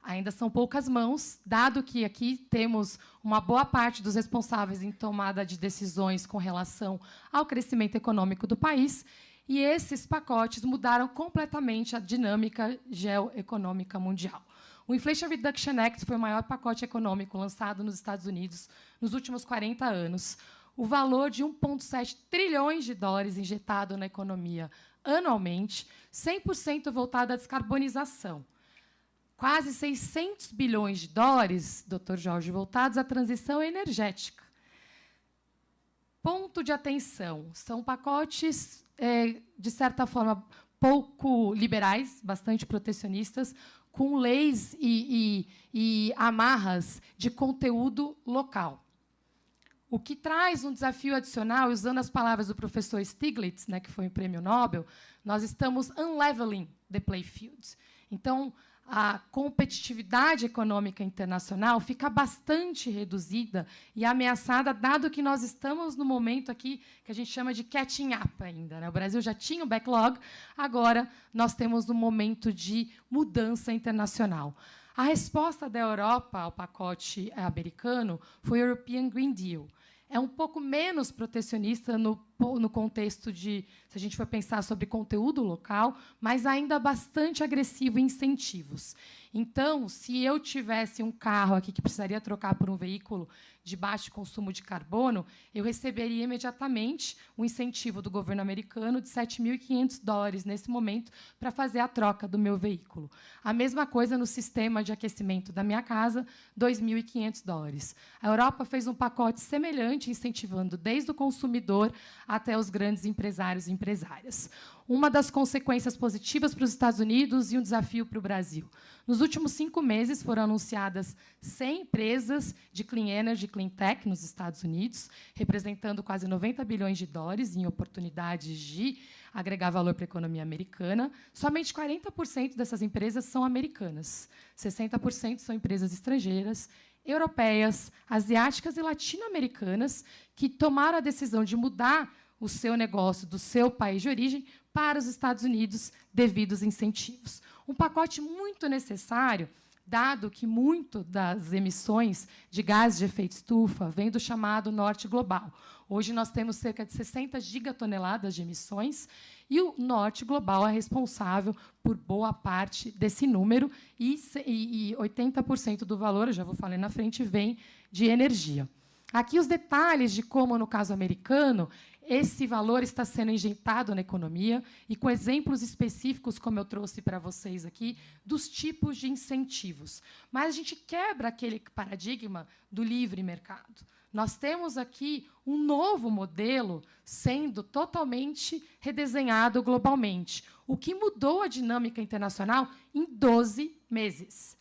Ainda são poucas mãos, dado que aqui temos uma boa parte dos responsáveis em tomada de decisões com relação ao crescimento econômico do país, e esses pacotes mudaram completamente a dinâmica geoeconômica mundial. O Inflation Reduction Act foi o maior pacote econômico lançado nos Estados Unidos nos últimos 40 anos. O valor de $1,7 trilhões injetado na economia anualmente, 100% voltado à descarbonização. Quase $600 bilhões, Dr. Jorge, voltados à transição energética. Ponto de atenção. São pacotes, de certa forma, pouco liberais, bastante protecionistas, com leis e amarras de conteúdo local. O que traz um desafio adicional, usando as palavras do professor Stiglitz, né, que foi um prêmio Nobel, nós estamos unleveling the playing field. Então, a competitividade econômica internacional fica bastante reduzida e ameaçada, dado que nós estamos no momento aqui que a gente chama de catching up ainda, né? O Brasil já tinha o backlog, agora nós temos um momento de mudança internacional. A resposta da Europa ao pacote americano foi o European Green Deal. É um pouco menos protecionista no contexto de, se a gente for pensar sobre conteúdo local, mas ainda bastante agressivo em incentivos. Então, se eu tivesse um carro aqui que precisaria trocar por um veículo de baixo consumo de carbono, eu receberia imediatamente um incentivo do governo americano de $7.500 nesse momento para fazer a troca do meu veículo. A mesma coisa no sistema de aquecimento da minha casa, $2.500. A Europa fez um pacote semelhante, incentivando desde o consumidor até os grandes empresários e empresárias. Uma das consequências positivas para os Estados Unidos e um desafio para o Brasil. Nos últimos 5 meses, foram anunciadas 100 empresas de clean energy, clean tech nos Estados Unidos, representando quase $90 bilhões em oportunidades de agregar valor para a economia americana. Somente 40% dessas empresas são americanas. 60% são empresas estrangeiras, europeias, asiáticas e latino-americanas, que tomaram a decisão de mudar o seu negócio do seu país de origem para os Estados Unidos devido aos incentivos. Um pacote muito necessário, dado que muito das emissões de gases de efeito estufa vem do chamado Norte Global. Hoje nós temos cerca de 60 gigatoneladas de emissões e o Norte Global é responsável por boa parte desse número e 80% do valor, eu já vou falar na frente, vem de energia. Aqui os detalhes de como, no caso americano, esse valor está sendo injetado na economia e com exemplos específicos, como eu trouxe para vocês aqui, dos tipos de incentivos. Mas a gente quebra aquele paradigma do livre mercado. Nós temos aqui um novo modelo sendo totalmente redesenhado globalmente, o que mudou a dinâmica internacional em 12 meses.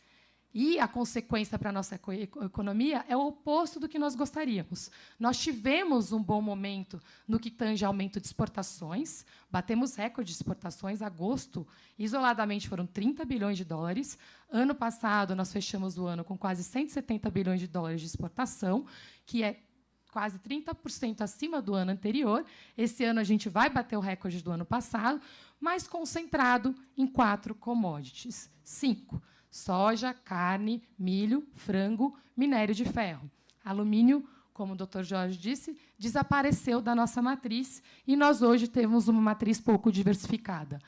E a consequência para a nossa economia é o oposto do que nós gostaríamos. Nós tivemos um bom momento no que tange aumento de exportações, batemos recorde de exportações, agosto, isoladamente, foram 30 bilhões de dólares. Ano passado, nós fechamos o ano com quase 170 bilhões de dólares de exportação, que é quase 30% acima do ano anterior. Esse ano, a gente vai bater o recorde do ano passado, mas concentrado em 4 commodities. 5. Soja, carne, milho, frango, minério de ferro. Alumínio, como o Dr. Jorge disse, desapareceu da nossa matriz e nós hoje temos uma matriz pouco diversificada.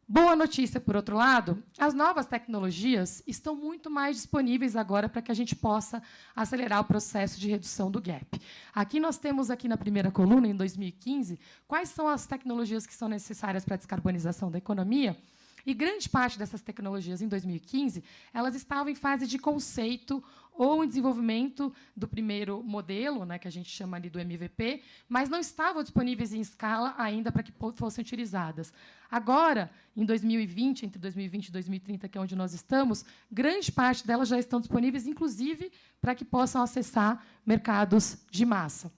Boa notícia, por outro lado, as novas tecnologias estão muito mais disponíveis agora para que a gente possa acelerar o processo de redução do gap. Aqui nós temos, aqui na primeira coluna, em 2015, quais são as tecnologias que são necessárias para a descarbonização da economia. E grande parte dessas tecnologias, em 2015, elas estavam em fase de conceito ou em desenvolvimento do primeiro modelo, né, que a gente chama ali do MVP, mas não estavam disponíveis em escala ainda para que fossem utilizadas. Agora, em 2020, entre 2020 e 2030, que é onde nós estamos, grande parte delas já estão disponíveis, inclusive, para que possam acessar mercados de massa.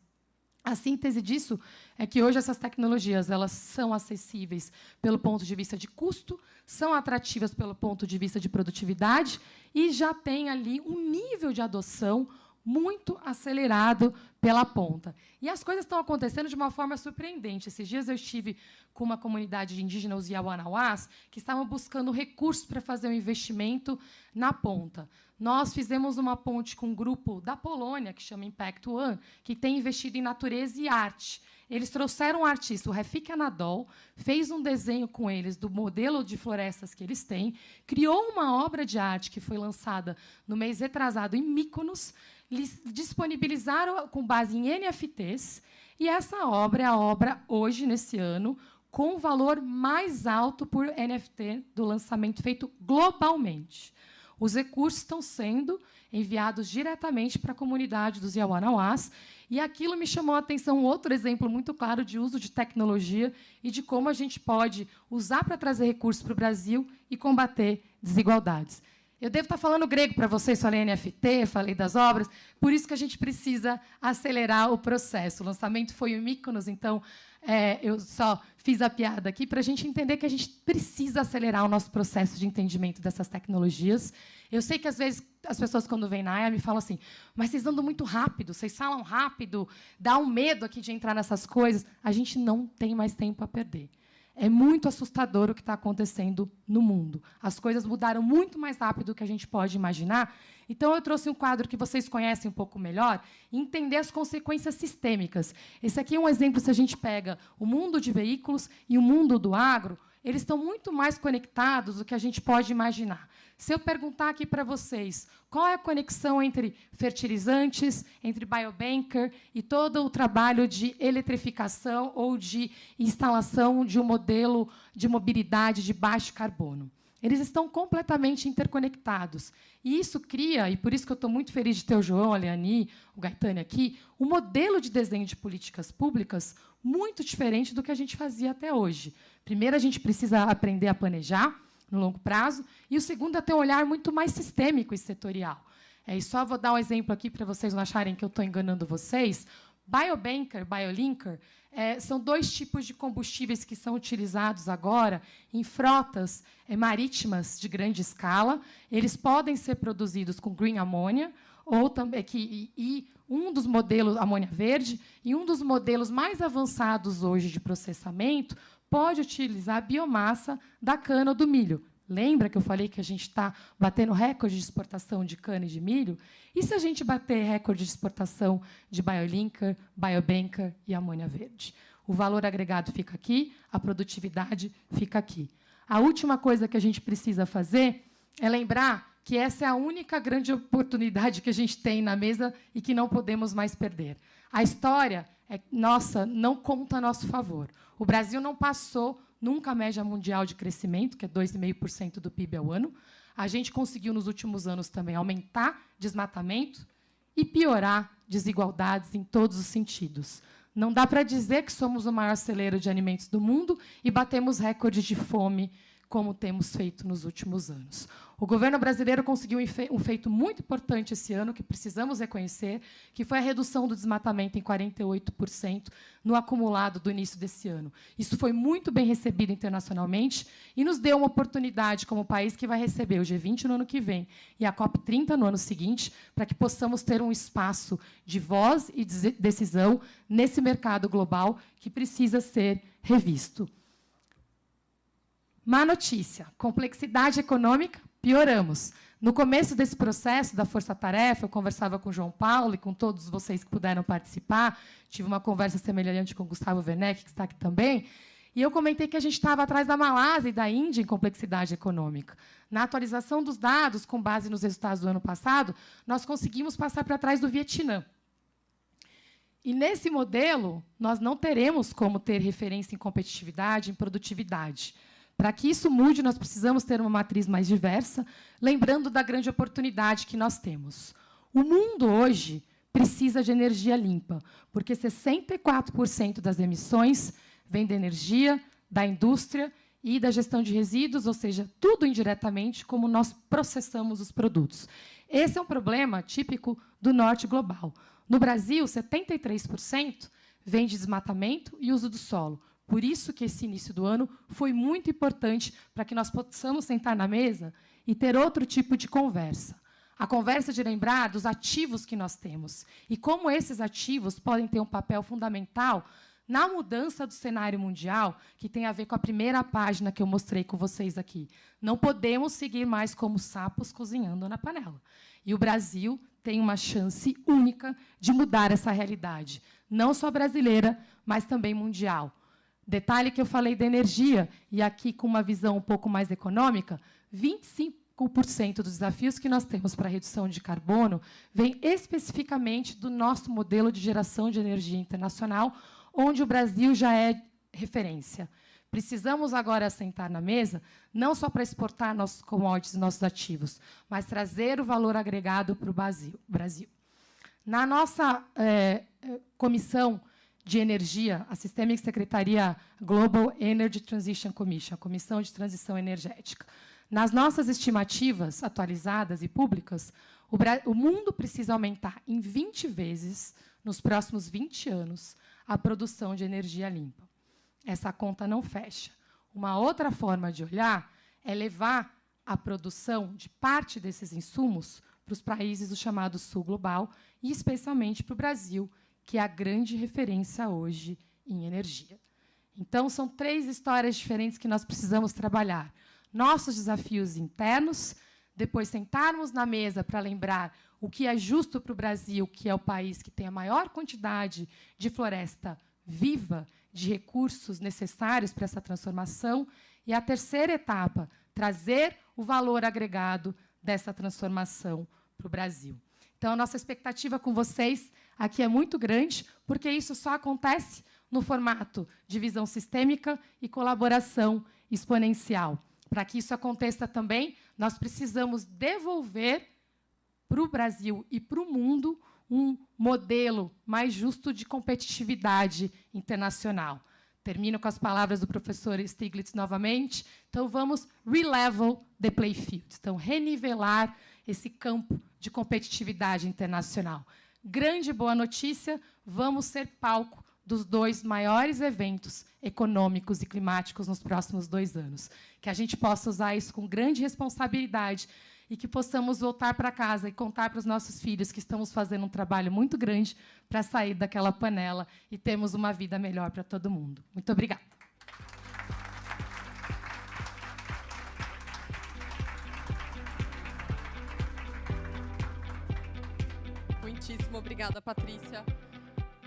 A síntese disso é que hoje essas tecnologias elas são acessíveis pelo ponto de vista de custo, são atrativas pelo ponto de vista de produtividade e já tem ali um nível de adoção muito acelerado pela ponta. E as coisas estão acontecendo de uma forma surpreendente. Esses dias eu estive com uma comunidade de indígenas, os Yawanawás, que estavam buscando recursos para fazer um investimento na ponta. Nós fizemos uma ponte com um grupo da Polônia, que chama Impact One, que tem investido em natureza e arte. Eles trouxeram um artista, o Refik Anadol, fez um desenho com eles do modelo de florestas que eles têm, criou uma obra de arte que foi lançada no mês retrasado em Mykonos, eles disponibilizaram com base em NFTs, e essa obra é a obra, hoje, nesse ano, com o valor mais alto por NFT do lançamento feito globalmente. Os recursos estão sendo enviados diretamente para a comunidade dos Yawanawás, e aquilo me chamou a atenção, outro exemplo muito claro de uso de tecnologia e de como a gente pode usar para trazer recursos para o Brasil e combater desigualdades. Eu devo estar falando grego para vocês, falei NFT, falei das obras, por isso que a gente precisa acelerar o processo. O lançamento foi em Mykonos, então eu só fiz a piada aqui para a gente entender que a gente precisa acelerar o nosso processo de entendimento dessas tecnologias. Eu sei que, às vezes, as pessoas, quando vêm na AIA, me falam assim, mas vocês andam muito rápido, vocês falam rápido, dá um medo aqui de entrar nessas coisas. A gente não tem mais tempo a perder. É muito assustador o que está acontecendo no mundo. As coisas mudaram muito mais rápido do que a gente pode imaginar. Então, eu trouxe um quadro que vocês conhecem um pouco melhor, e entender as consequências sistêmicas. Esse aqui é um exemplo, se a gente pega o mundo de veículos e o mundo do agro, eles estão muito mais conectados do que a gente pode imaginar. Se eu perguntar aqui para vocês qual é a conexão entre fertilizantes, entre biobanker e todo o trabalho de eletrificação ou de instalação de um modelo de mobilidade de baixo carbono. Eles estão completamente interconectados. E isso cria, e por isso que eu estou muito feliz de ter o João, a Leani, o Gaetani aqui, um modelo de desenho de políticas públicas muito diferente do que a gente fazia até hoje. Primeiro, a gente precisa aprender a planejar no longo prazo, e o segundo é ter um olhar muito mais sistêmico e setorial. E só vou dar um exemplo aqui para vocês não acharem que eu estou enganando vocês. Biobanker, Biolinker, são 2 tipos de combustíveis que são utilizados agora em frotas marítimas de grande escala. Eles podem ser produzidos com green ammonia, ou também um dos modelos, amônia verde, e um dos modelos mais avançados hoje de processamento pode utilizar a biomassa da cana ou do milho. Lembra que eu falei que a gente está batendo recorde de exportação de cana e de milho? E se a gente bater recorde de exportação de Biolinker, Biobanker e amônia verde? O valor agregado fica aqui, a produtividade fica aqui. A última coisa que a gente precisa fazer é lembrar que essa é a única grande oportunidade que a gente tem na mesa e que não podemos mais perder. A história nossa, não conta a nosso favor. O Brasil não passou nunca a média mundial de crescimento, que é 2,5% do PIB ao ano. A gente conseguiu, nos últimos anos, também aumentar desmatamento e piorar desigualdades em todos os sentidos. Não dá para dizer que somos o maior celeiro de alimentos do mundo e batemos recordes de fome, como temos feito nos últimos anos. O governo brasileiro conseguiu um feito muito importante esse ano, que precisamos reconhecer, que foi a redução do desmatamento em 48% no acumulado do início desse ano. Isso foi muito bem recebido internacionalmente e nos deu uma oportunidade, como país que vai receber o G20 no ano que vem e a COP30 no ano seguinte, para que possamos ter um espaço de voz e decisão nesse mercado global que precisa ser revisto. Má notícia, complexidade econômica, pioramos. No começo desse processo da força-tarefa, eu conversava com o João Paulo e com todos vocês que puderam participar, tive uma conversa semelhante com o Gustavo Werneck, que está aqui também, e eu comentei que a gente estava atrás da Malásia e da Índia em complexidade econômica. Na atualização dos dados, com base nos resultados do ano passado, nós conseguimos passar para trás do Vietnã. E, nesse modelo, nós não teremos como ter referência em competitividade, em produtividade. Para que isso mude, nós precisamos ter uma matriz mais diversa, lembrando da grande oportunidade que nós temos. O mundo, hoje, precisa de energia limpa, porque 64% das emissões vem da energia, da indústria e da gestão de resíduos, ou seja, tudo indiretamente como nós processamos os produtos. Esse é um problema típico do norte global. No Brasil, 73% vem de desmatamento e uso do solo. Por isso que esse início do ano foi muito importante para que nós possamos sentar na mesa e ter outro tipo de conversa. A conversa de lembrar dos ativos que nós temos e como esses ativos podem ter um papel fundamental na mudança do cenário mundial, que tem a ver com a primeira página que eu mostrei com vocês aqui. Não podemos seguir mais como sapos cozinhando na panela. E o Brasil tem uma chance única de mudar essa realidade, não só brasileira, mas também mundial. Detalhe que eu falei da energia, e aqui com uma visão um pouco mais econômica, 25% dos desafios que nós temos para a redução de carbono vem especificamente do nosso modelo de geração de energia internacional, onde o Brasil já é referência. Precisamos agora sentar na mesa, não só para exportar nossos commodities, nossos ativos, mas trazer o valor agregado para o Brasil. Na nossa comissão de energia, a Systemic Secretaria Global Energy Transition Commission, a Comissão de Transição Energética. Nas nossas estimativas atualizadas e públicas, o mundo precisa aumentar em 20 vezes, nos próximos 20 anos, a produção de energia limpa. Essa conta não fecha. Uma outra forma de olhar é levar a produção de parte desses insumos para os países do chamado Sul Global, e especialmente para o Brasil, que é a grande referência hoje em energia. Então, são 3 histórias diferentes que nós precisamos trabalhar. Nossos desafios internos, depois sentarmos na mesa para lembrar o que é justo para o Brasil, que é o país que tem a maior quantidade de floresta viva, de recursos necessários para essa transformação. E a terceira etapa, trazer o valor agregado dessa transformação para o Brasil. Então, a nossa expectativa com vocês aqui é muito grande, porque isso só acontece no formato de visão sistêmica e colaboração exponencial. Para que isso aconteça também, nós precisamos devolver para o Brasil e para o mundo um modelo mais justo de competitividade internacional. Termino com as palavras do professor Stiglitz novamente. Então, vamos relevel the playing field. Então, renivelar esse campo de competitividade internacional. Grande boa notícia, vamos ser palco dos 2 maiores eventos econômicos e climáticos nos próximos 2 anos. Que a gente possa usar isso com grande responsabilidade e que possamos voltar para casa e contar para os nossos filhos que estamos fazendo um trabalho muito grande para sair daquela panela e termos uma vida melhor para todo mundo. Muito obrigada. Muitíssimo obrigada, Patrícia.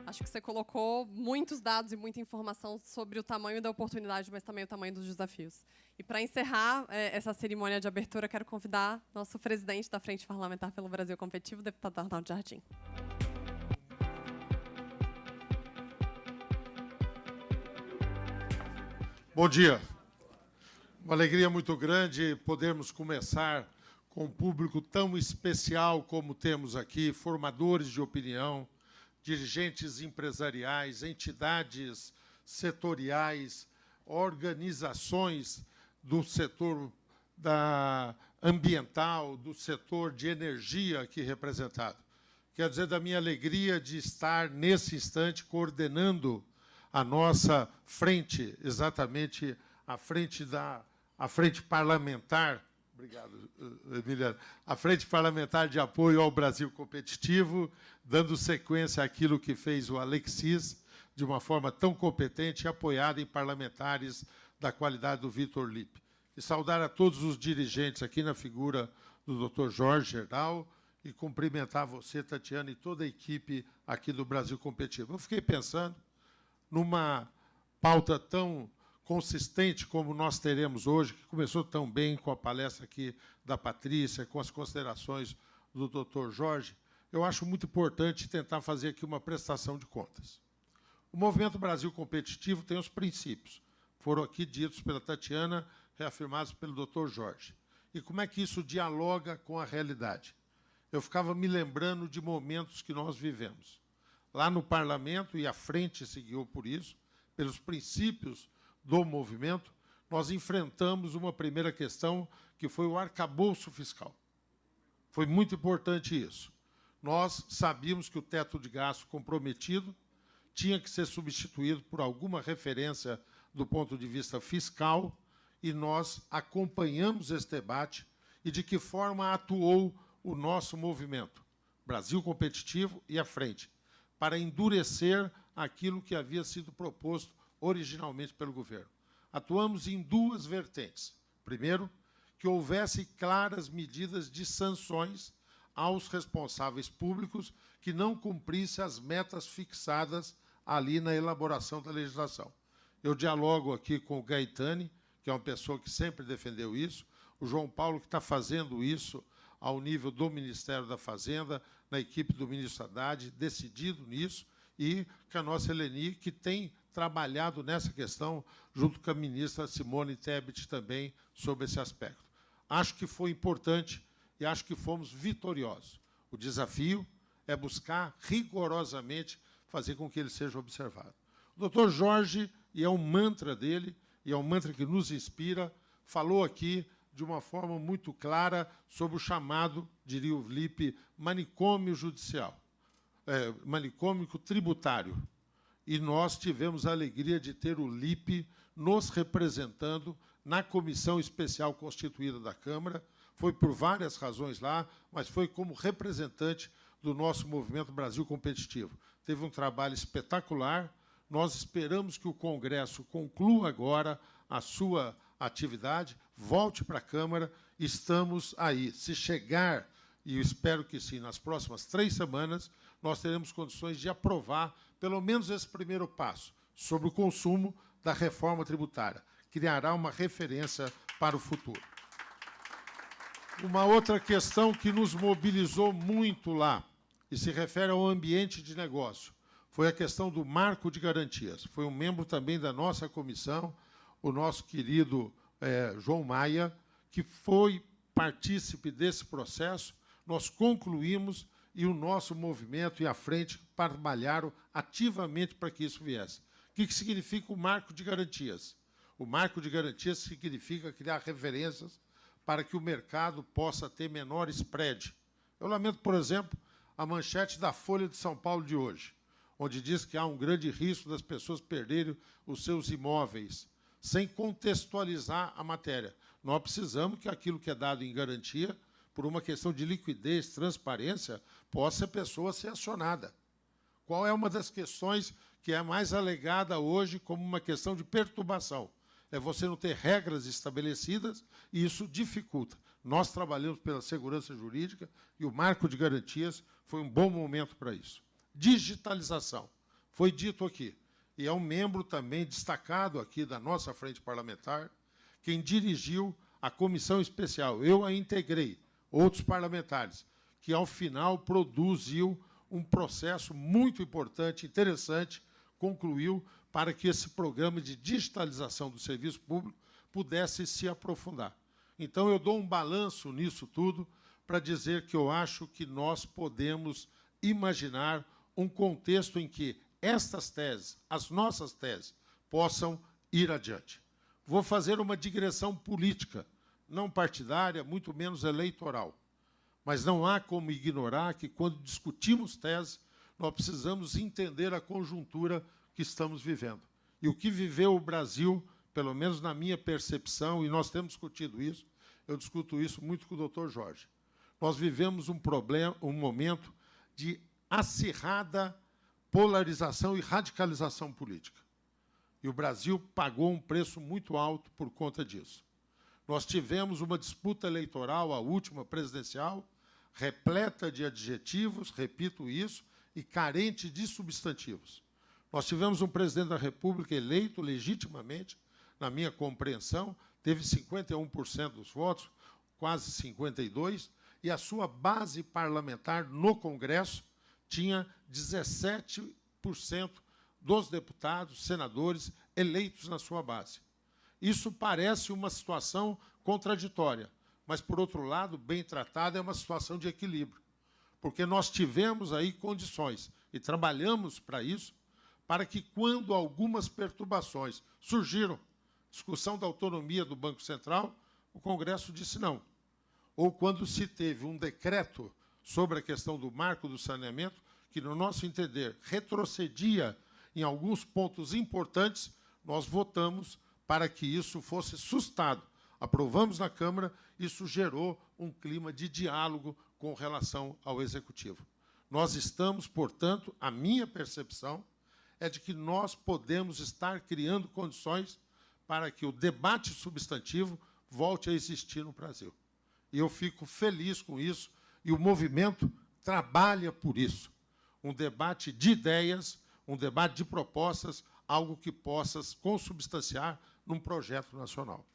Acho que você colocou muitos dados e muita informação sobre o tamanho da oportunidade, mas também o tamanho dos desafios. E, para encerrar essa cerimônia de abertura, quero convidar nosso presidente da Frente Parlamentar pelo Brasil Competitivo, deputado Arnaldo Jardim. Bom dia. Uma alegria muito grande podermos começar com um público tão especial como temos aqui, formadores de opinião, dirigentes empresariais, entidades setoriais, organizações do setor ambiental, do setor de energia aqui representado. Quero dizer da minha alegria de estar, nesse instante, coordenando a nossa frente, exatamente a frente parlamentar, obrigado, Emiliano, a frente parlamentar de apoio ao Brasil competitivo, dando sequência àquilo que fez o Alexis, de uma forma tão competente e apoiada em parlamentares da qualidade do Vitor Lippe. E saudar a todos os dirigentes aqui na figura do Dr. Jorge Gerdau e cumprimentar você, Tatiana, e toda a equipe aqui do Brasil Competitivo. Eu fiquei pensando numa pauta tão consistente como nós teremos hoje, que começou tão bem com a palestra aqui da Patrícia, com as considerações do Dr. Jorge. Eu acho muito importante tentar fazer aqui uma prestação de contas. O Movimento Brasil Competitivo tem os princípios, foram aqui ditos pela Tatiana, reafirmados pelo Dr. Jorge. E como é que isso dialoga com a realidade? Eu ficava me lembrando de momentos que nós vivemos. Lá no parlamento, e a frente seguiu por isso, pelos princípios do movimento, nós enfrentamos uma primeira questão, que foi o arcabouço fiscal. Foi muito importante isso. Nós sabíamos que o teto de gasto comprometido tinha que ser substituído por alguma referência do ponto de vista fiscal, e nós acompanhamos esse debate e de que forma atuou o nosso movimento, Brasil Competitivo e a Frente, para endurecer aquilo que havia sido proposto originalmente pelo governo. Atuamos em duas vertentes. Primeiro, que houvesse claras medidas de sanções aos responsáveis públicos que não cumprissem as metas fixadas ali na elaboração da legislação. Eu dialogo aqui com o Gaetani, que é uma pessoa que sempre defendeu isso, o João Paulo, que está fazendo isso ao nível do Ministério da Fazenda, na equipe do ministro Haddad, decidido nisso, e com a nossa Eleni, que tem trabalhado nessa questão, junto com a ministra Simone Tebet também, sobre esse aspecto. Acho que foi importante e acho que fomos vitoriosos. O desafio é buscar rigorosamente fazer com que ele seja observado. O doutor Jorge, e é um mantra dele, e é um mantra que nos inspira, falou aqui de uma forma muito clara sobre o chamado, diria o Lippe, manicômio judicial, manicômio tributário. E nós tivemos a alegria de ter o Lippe nos representando na comissão especial constituída da Câmara. Foi por várias razões lá, mas foi como representante do nosso movimento Brasil Competitivo. Teve um trabalho espetacular. Nós esperamos que o Congresso conclua agora a sua atividade, volte para a Câmara, estamos aí. Se chegar, e eu espero que sim, nas próximas 3 semanas, nós teremos condições de aprovar pelo menos esse primeiro passo sobre o consumo da reforma tributária. Criará uma referência para o futuro. Uma outra questão que nos mobilizou muito lá, e se refere ao ambiente de negócio, foi a questão do marco de garantias. Foi um membro também da nossa comissão, o nosso querido João Maia, que foi partícipe desse processo. Nós concluímos e o nosso movimento e a frente trabalharam ativamente para que isso viesse. O que significa o marco de garantias? O marco de garantias significa criar referências para que o mercado possa ter menor spread. Eu lamento, por exemplo, a manchete da Folha de São Paulo de hoje, onde diz que há um grande risco das pessoas perderem os seus imóveis, sem contextualizar a matéria. Nós precisamos que aquilo que é dado em garantia, por uma questão de liquidez, transparência, possa a pessoa ser acionada. Qual é uma das questões que é mais alegada hoje como uma questão de perturbação? É você não ter regras estabelecidas e isso dificulta. Nós trabalhamos pela segurança jurídica e o marco de garantias foi um bom momento para isso. Digitalização. Foi dito aqui. E é um membro também destacado aqui da nossa frente parlamentar, quem dirigiu a comissão especial. Eu a integrei, outros parlamentares, que, ao final, produziu um processo muito importante, interessante, concluiu, para que esse programa de digitalização do serviço público pudesse se aprofundar. Então, eu dou um balanço nisso tudo para dizer que eu acho que nós podemos imaginar um contexto em que estas teses, as nossas teses, possam ir adiante. Vou fazer uma digressão política, não partidária, muito menos eleitoral. Mas não há como ignorar que, quando discutimos teses, nós precisamos entender a conjuntura que estamos vivendo. E o que viveu o Brasil, pelo menos na minha percepção, e nós temos discutido isso, eu discuto isso muito com o doutor Jorge. Nós vivemos um momento de acirrada polarização e radicalização política. E o Brasil pagou um preço muito alto por conta disso. Nós tivemos uma disputa eleitoral, a última presidencial, repleta de adjetivos, repito isso, e carente de substantivos. Nós tivemos um presidente da República eleito legitimamente, na minha compreensão, teve 51% dos votos, quase 52%, e a sua base parlamentar no Congresso tinha 17% dos deputados, senadores eleitos na sua base. Isso parece uma situação contraditória, mas, por outro lado, bem tratada, é uma situação de equilíbrio, porque nós tivemos aí condições, e trabalhamos para isso, para que, quando algumas perturbações surgiram, discussão da autonomia do Banco Central, o Congresso disse não. Ou quando se teve um decreto sobre a questão do marco do saneamento, que, no nosso entender, retrocedia em alguns pontos importantes, nós votamos para que isso fosse sustado. Aprovamos na Câmara, isso gerou um clima de diálogo com relação ao Executivo. Nós estamos, portanto, a minha percepção é de que nós podemos estar criando condições para que o debate substantivo volte a existir no Brasil. E eu fico feliz com isso, e o movimento trabalha por isso. Um debate de ideias, um debate de propostas, algo que possa consubstanciar num projeto nacional.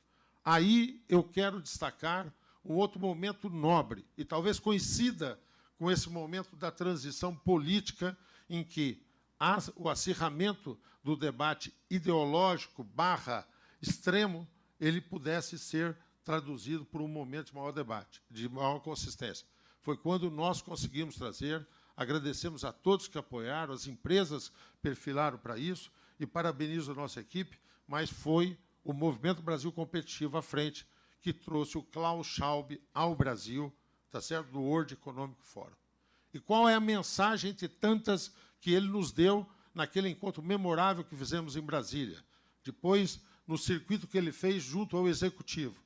Aí eu quero destacar um outro momento nobre, e talvez coincida com esse momento da transição política em que o acirramento do debate ideológico / extremo, ele pudesse ser traduzido por um momento de maior debate, de maior consistência. Foi quando nós conseguimos trazer, agradecemos a todos que apoiaram, as empresas perfilaram para isso, e parabenizo a nossa equipe, mas foi o Movimento Brasil Competitivo à frente que trouxe o Klaus Schwab ao Brasil, tá certo? Do World Economic Forum. E qual é a mensagem entre tantas que ele nos deu naquele encontro memorável que fizemos em Brasília, depois no circuito que ele fez junto ao Executivo,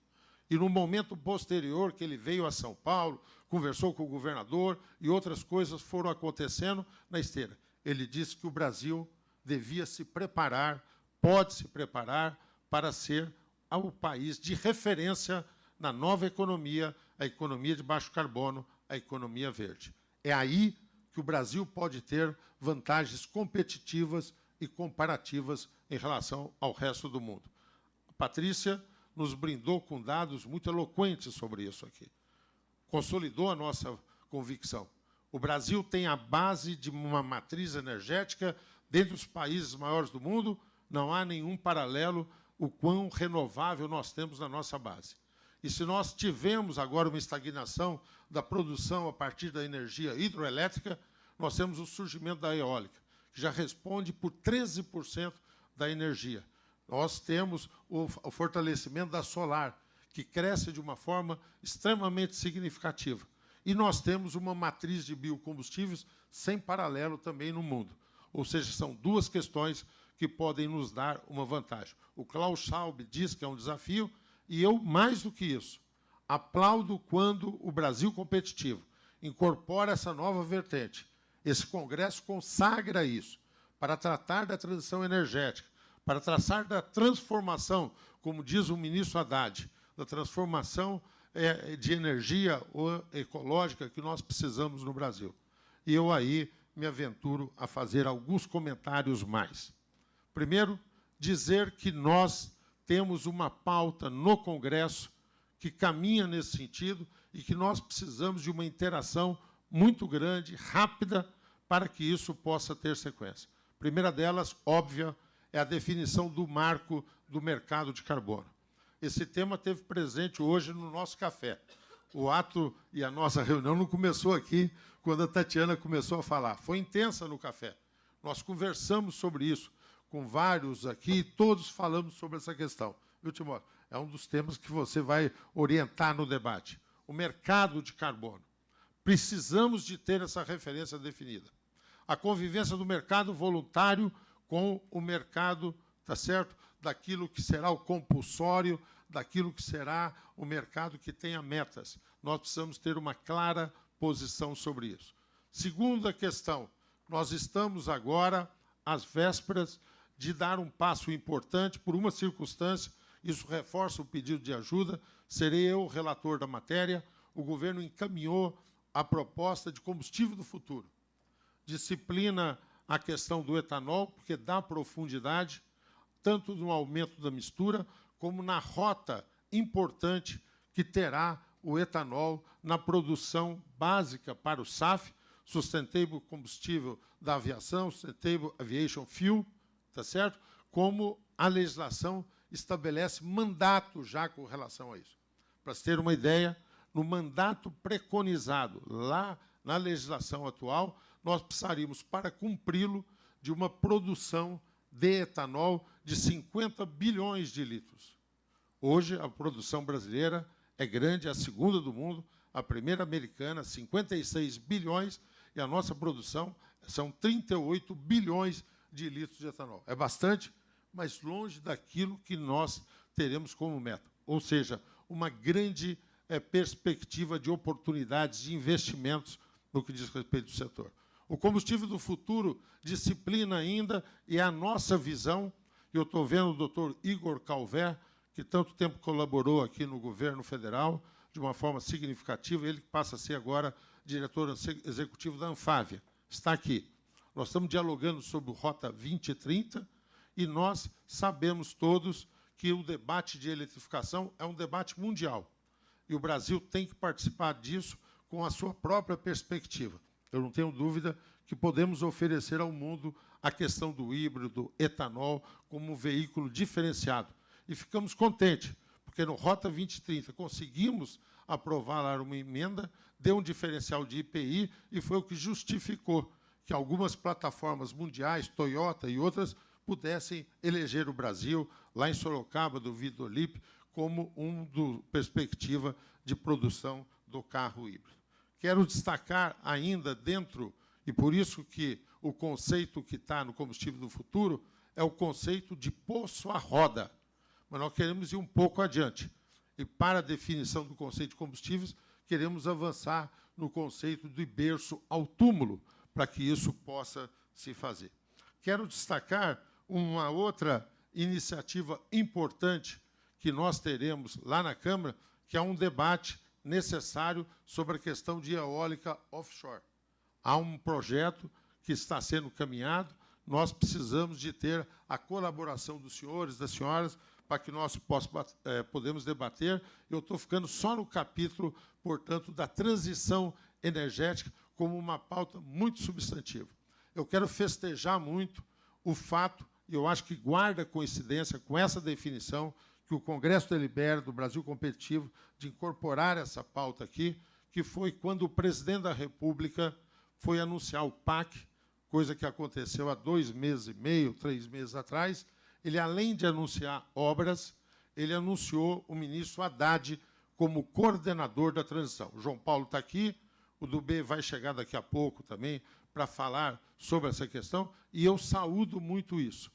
e no momento posterior que ele veio a São Paulo, conversou com o governador e outras coisas foram acontecendo na esteira. Ele disse que o Brasil devia se preparar, pode se preparar para ser o país de referência na nova economia, a economia de baixo carbono, a economia verde. É aí que o Brasil pode ter vantagens competitivas e comparativas em relação ao resto do mundo. A Patrícia nos brindou com dados muito eloquentes sobre isso aqui. Consolidou a nossa convicção. O Brasil tem a base de uma matriz energética dentre os países maiores do mundo, não há nenhum paralelo o quão renovável nós temos na nossa base. E se nós tivermos agora uma estagnação da produção a partir da energia hidroelétrica, nós temos o surgimento da eólica, que já responde por 13% da energia. Nós temos o fortalecimento da solar, que cresce de uma forma extremamente significativa. E nós temos uma matriz de biocombustíveis sem paralelo também no mundo. Ou seja, são duas questões que podem nos dar uma vantagem. O Klaus Schwab diz que é um desafio, e eu, mais do que isso, aplaudo quando o Brasil Competitivo incorpora essa nova vertente. Esse Congresso consagra isso, para tratar da transição energética, para traçar da transformação, como diz o ministro Haddad, da transformação de energia ecológica que nós precisamos no Brasil. E eu aí me aventuro a fazer alguns comentários mais. Primeiro, dizer que nós temos uma pauta no Congresso que caminha nesse sentido e que nós precisamos de uma interação muito grande, rápida, para que isso possa ter sequência. A primeira delas, óbvia, é a definição do marco do mercado de carbono. Esse tema esteve presente hoje no nosso café. O ato e a nossa reunião não começou aqui, quando a Tatiana começou a falar. Foi intensa no café. Nós conversamos sobre isso com vários aqui, todos falamos sobre essa questão. Viu, Timóteo? É um dos temas que você vai orientar no debate. O mercado de carbono. Precisamos de ter essa referência definida. A convivência do mercado voluntário com o mercado, tá certo? Daquilo que será o compulsório, daquilo que será o mercado que tenha metas. Nós precisamos ter uma clara posição sobre isso. Segunda questão, nós estamos agora às vésperas de dar um passo importante por uma circunstância, isso reforça o pedido de ajuda, serei eu o relator da matéria, o governo encaminhou a proposta de combustível do futuro. Disciplina a questão do etanol, porque dá profundidade, tanto no aumento da mistura, como na rota importante que terá o etanol na produção básica para o SAF, Sustainable Combustível da Aviação, Sustainable Aviation Fuel, tá certo? Como a legislação estabelece mandato já com relação a isso. Para se ter uma ideia, no mandato preconizado lá na legislação atual, nós precisaríamos, para cumpri-lo, de uma produção de etanol de 50 bilhões de litros. Hoje, a produção brasileira é grande, é a segunda do mundo, a primeira americana, 56 bilhões, e a nossa produção são 38 bilhões de litros de etanol. É bastante, mas longe daquilo que nós teremos como meta. Ou seja, uma grande perspectiva de oportunidades de investimentos no que diz respeito ao setor. O combustível do futuro disciplina ainda, e é a nossa visão. Eu estou vendo o doutor Igor Calvé, que tanto tempo colaborou aqui no governo federal, de uma forma significativa, ele passa a ser agora diretor executivo da Anfávia. Está aqui. Nós estamos dialogando sobre o Rota 2030 e nós sabemos todos que o debate de eletrificação é um debate mundial. E o Brasil tem que participar disso com a sua própria perspectiva. Eu não tenho dúvida que podemos oferecer ao mundo a questão do híbrido, do etanol, como um veículo diferenciado. E ficamos contentes, porque no Rota 2030 conseguimos aprovar lá uma emenda, deu um diferencial de IPI e foi o que justificou que algumas plataformas mundiais, Toyota e outras, pudessem eleger o Brasil, lá em Sorocaba, do Vidolip, como perspectiva de produção do carro híbrido. Quero destacar ainda dentro, e por isso que o conceito que está no combustível do futuro é o conceito de poço à roda. Mas nós queremos ir um pouco adiante. E, para a definição do conceito de combustíveis, queremos avançar no conceito do berço ao túmulo, para que isso possa se fazer. Quero destacar uma outra iniciativa importante que nós teremos lá na Câmara, que é um debate necessário sobre a questão de eólica offshore. Há um projeto que está sendo caminhado, nós precisamos de ter a colaboração dos senhores, das senhoras, para que nós podemos debater. Eu estou ficando só no capítulo, portanto, da transição energética como uma pauta muito substantiva. Eu quero festejar muito o fato, e eu acho que guarda coincidência com essa definição, que o Congresso delibera do Brasil Competitivo de incorporar essa pauta aqui, que foi quando o presidente da República foi anunciar o PAC, coisa que aconteceu há 2 meses e meio, 3 meses atrás. Ele, além de anunciar obras, ele anunciou o ministro Haddad como coordenador da transição. O João Paulo está aqui, o Dubê vai chegar daqui a pouco também para falar sobre essa questão, e eu saúdo muito isso,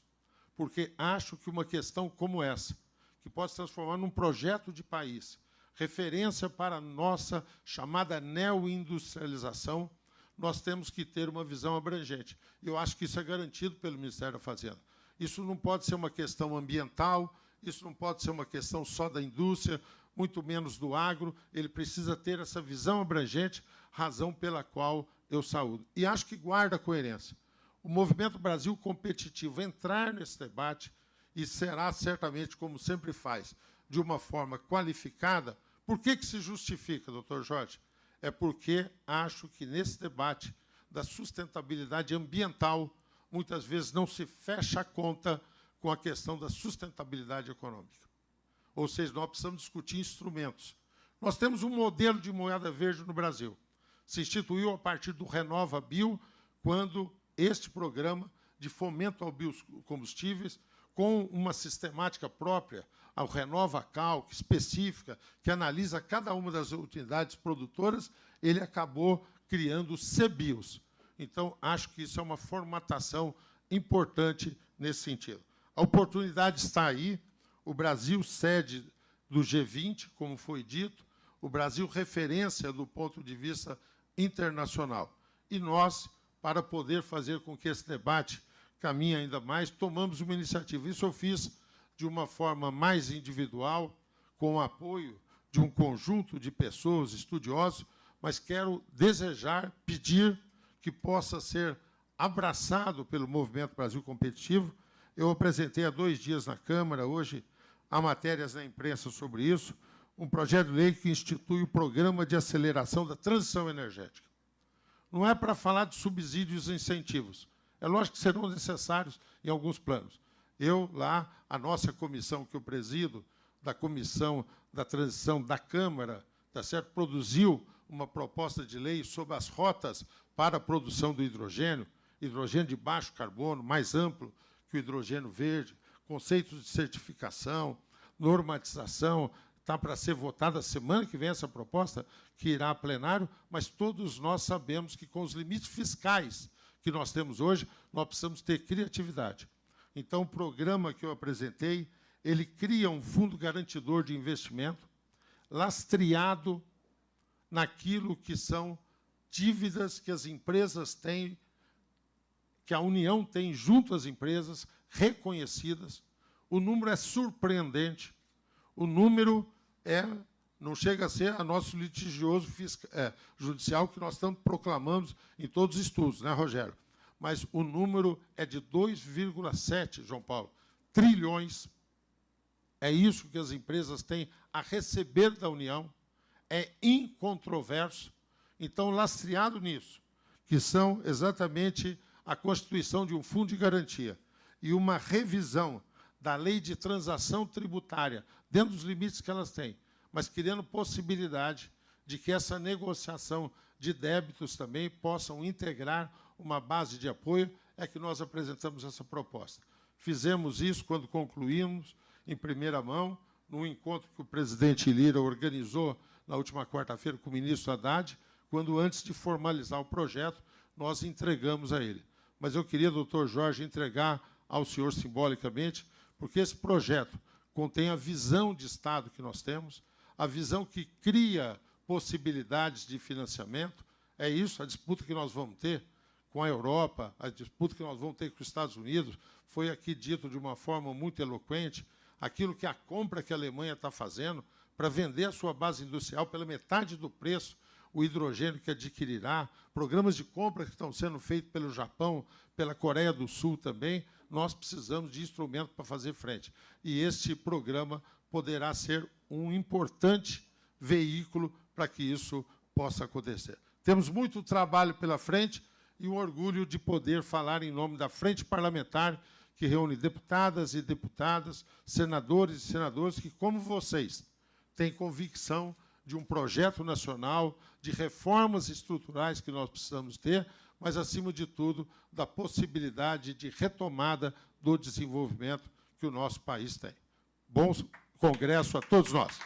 porque acho que uma questão como essa, que pode se transformar num projeto de país, referência para a nossa chamada neoindustrialização, nós temos que ter uma visão abrangente. E eu acho que isso é garantido pelo Ministério da Fazenda. Isso não pode ser uma questão ambiental, isso não pode ser uma questão só da indústria, muito menos do agro, ele precisa ter essa visão abrangente, razão pela qual eu saúdo. E acho que guarda coerência. O Movimento Brasil Competitivo entrar nesse debate, e será certamente, como sempre faz, de uma forma qualificada. Por que se justifica, doutor Jorge? É porque acho que nesse debate da sustentabilidade ambiental, muitas vezes não se fecha a conta com a questão da sustentabilidade econômica. Ou seja, nós precisamos discutir instrumentos. Nós temos um modelo de moeda verde no Brasil. Se instituiu a partir do Renova Bio, quando este programa de fomento ao biocombustíveis, com uma sistemática própria, ao Renova Calc, específica, que analisa cada uma das unidades produtoras, ele acabou criando CBIOS. Então, acho que isso é uma formatação importante nesse sentido. A oportunidade está aí, o Brasil sede do G20, como foi dito, o Brasil referência do ponto de vista internacional. E nós, para poder fazer com que esse debate caminhe ainda mais, tomamos uma iniciativa. Isso eu fiz de uma forma mais individual, com o apoio de um conjunto de pessoas, estudiosos, mas quero desejar, pedir que possa ser abraçado pelo Movimento Brasil Competitivo. Eu apresentei há 2 dias na Câmara, hoje há matérias na imprensa sobre isso, um projeto de lei que institui o Programa de Aceleração da Transição Energética. Não é para falar de subsídios e incentivos. É lógico que serão necessários em alguns planos. Eu, lá, a nossa comissão que eu presido, da Comissão da Transição da Câmara, tá certo? Produziu uma proposta de lei sobre as rotas para a produção do hidrogênio de baixo carbono, mais amplo que o hidrogênio verde, conceitos de certificação, normatização. Está para ser votada semana que vem essa proposta, que irá a plenário, mas todos nós sabemos que, com os limites fiscais que nós temos hoje, nós precisamos ter criatividade. Então, o programa que eu apresentei, ele cria um fundo garantidor de investimento, lastreado naquilo que são dívidas que as empresas têm, que a União tem junto às empresas, reconhecidas. O número é surpreendente. O número não chega a ser a nosso litigioso judicial que nós tanto proclamamos em todos os estudos, né, Rogério? Mas o número é de 2,7, João Paulo, trilhões. É isso que as empresas têm a receber da União. É incontroverso. Então, lastreado nisso, que são exatamente a constituição de um fundo de garantia e uma revisão da lei de transação tributária, dentro dos limites que elas têm, mas criando possibilidade de que essa negociação de débitos também possam integrar uma base de apoio, é que nós apresentamos essa proposta. Fizemos isso quando concluímos, em primeira mão, num encontro que o presidente Lira organizou na última quarta-feira com o ministro Haddad, quando, antes de formalizar o projeto, nós entregamos a ele. Mas eu queria, doutor Jorge, entregar ao senhor simbolicamente, porque esse projeto contém a visão de Estado que nós temos, a visão que cria possibilidades de financiamento. É isso, a disputa que nós vamos ter com a Europa, a disputa que nós vamos ter com os Estados Unidos, foi aqui dito de uma forma muito eloquente, aquilo que a compra que a Alemanha está fazendo para vender a sua base industrial pela metade do preço, o hidrogênio que adquirirá, programas de compra que estão sendo feitos pelo Japão, pela Coreia do Sul também, nós precisamos de instrumento para fazer frente. E este programa poderá ser um importante veículo para que isso possa acontecer. Temos muito trabalho pela frente e um orgulho de poder falar em nome da Frente Parlamentar, que reúne deputadas e deputadas, senadores e senadoras que, como vocês, têm convicção de um projeto nacional, de reformas estruturais que nós precisamos ter, mas, acima de tudo, da possibilidade de retomada do desenvolvimento que o nosso país tem. Bom congresso a todos nós.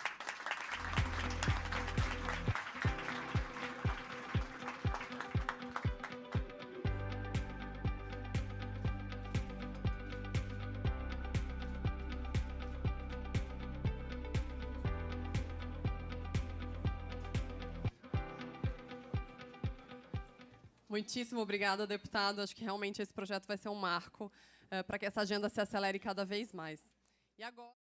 Muitíssimo obrigada, deputado. Acho que realmente esse projeto vai ser um marco para que essa agenda se acelere cada vez mais. E agora...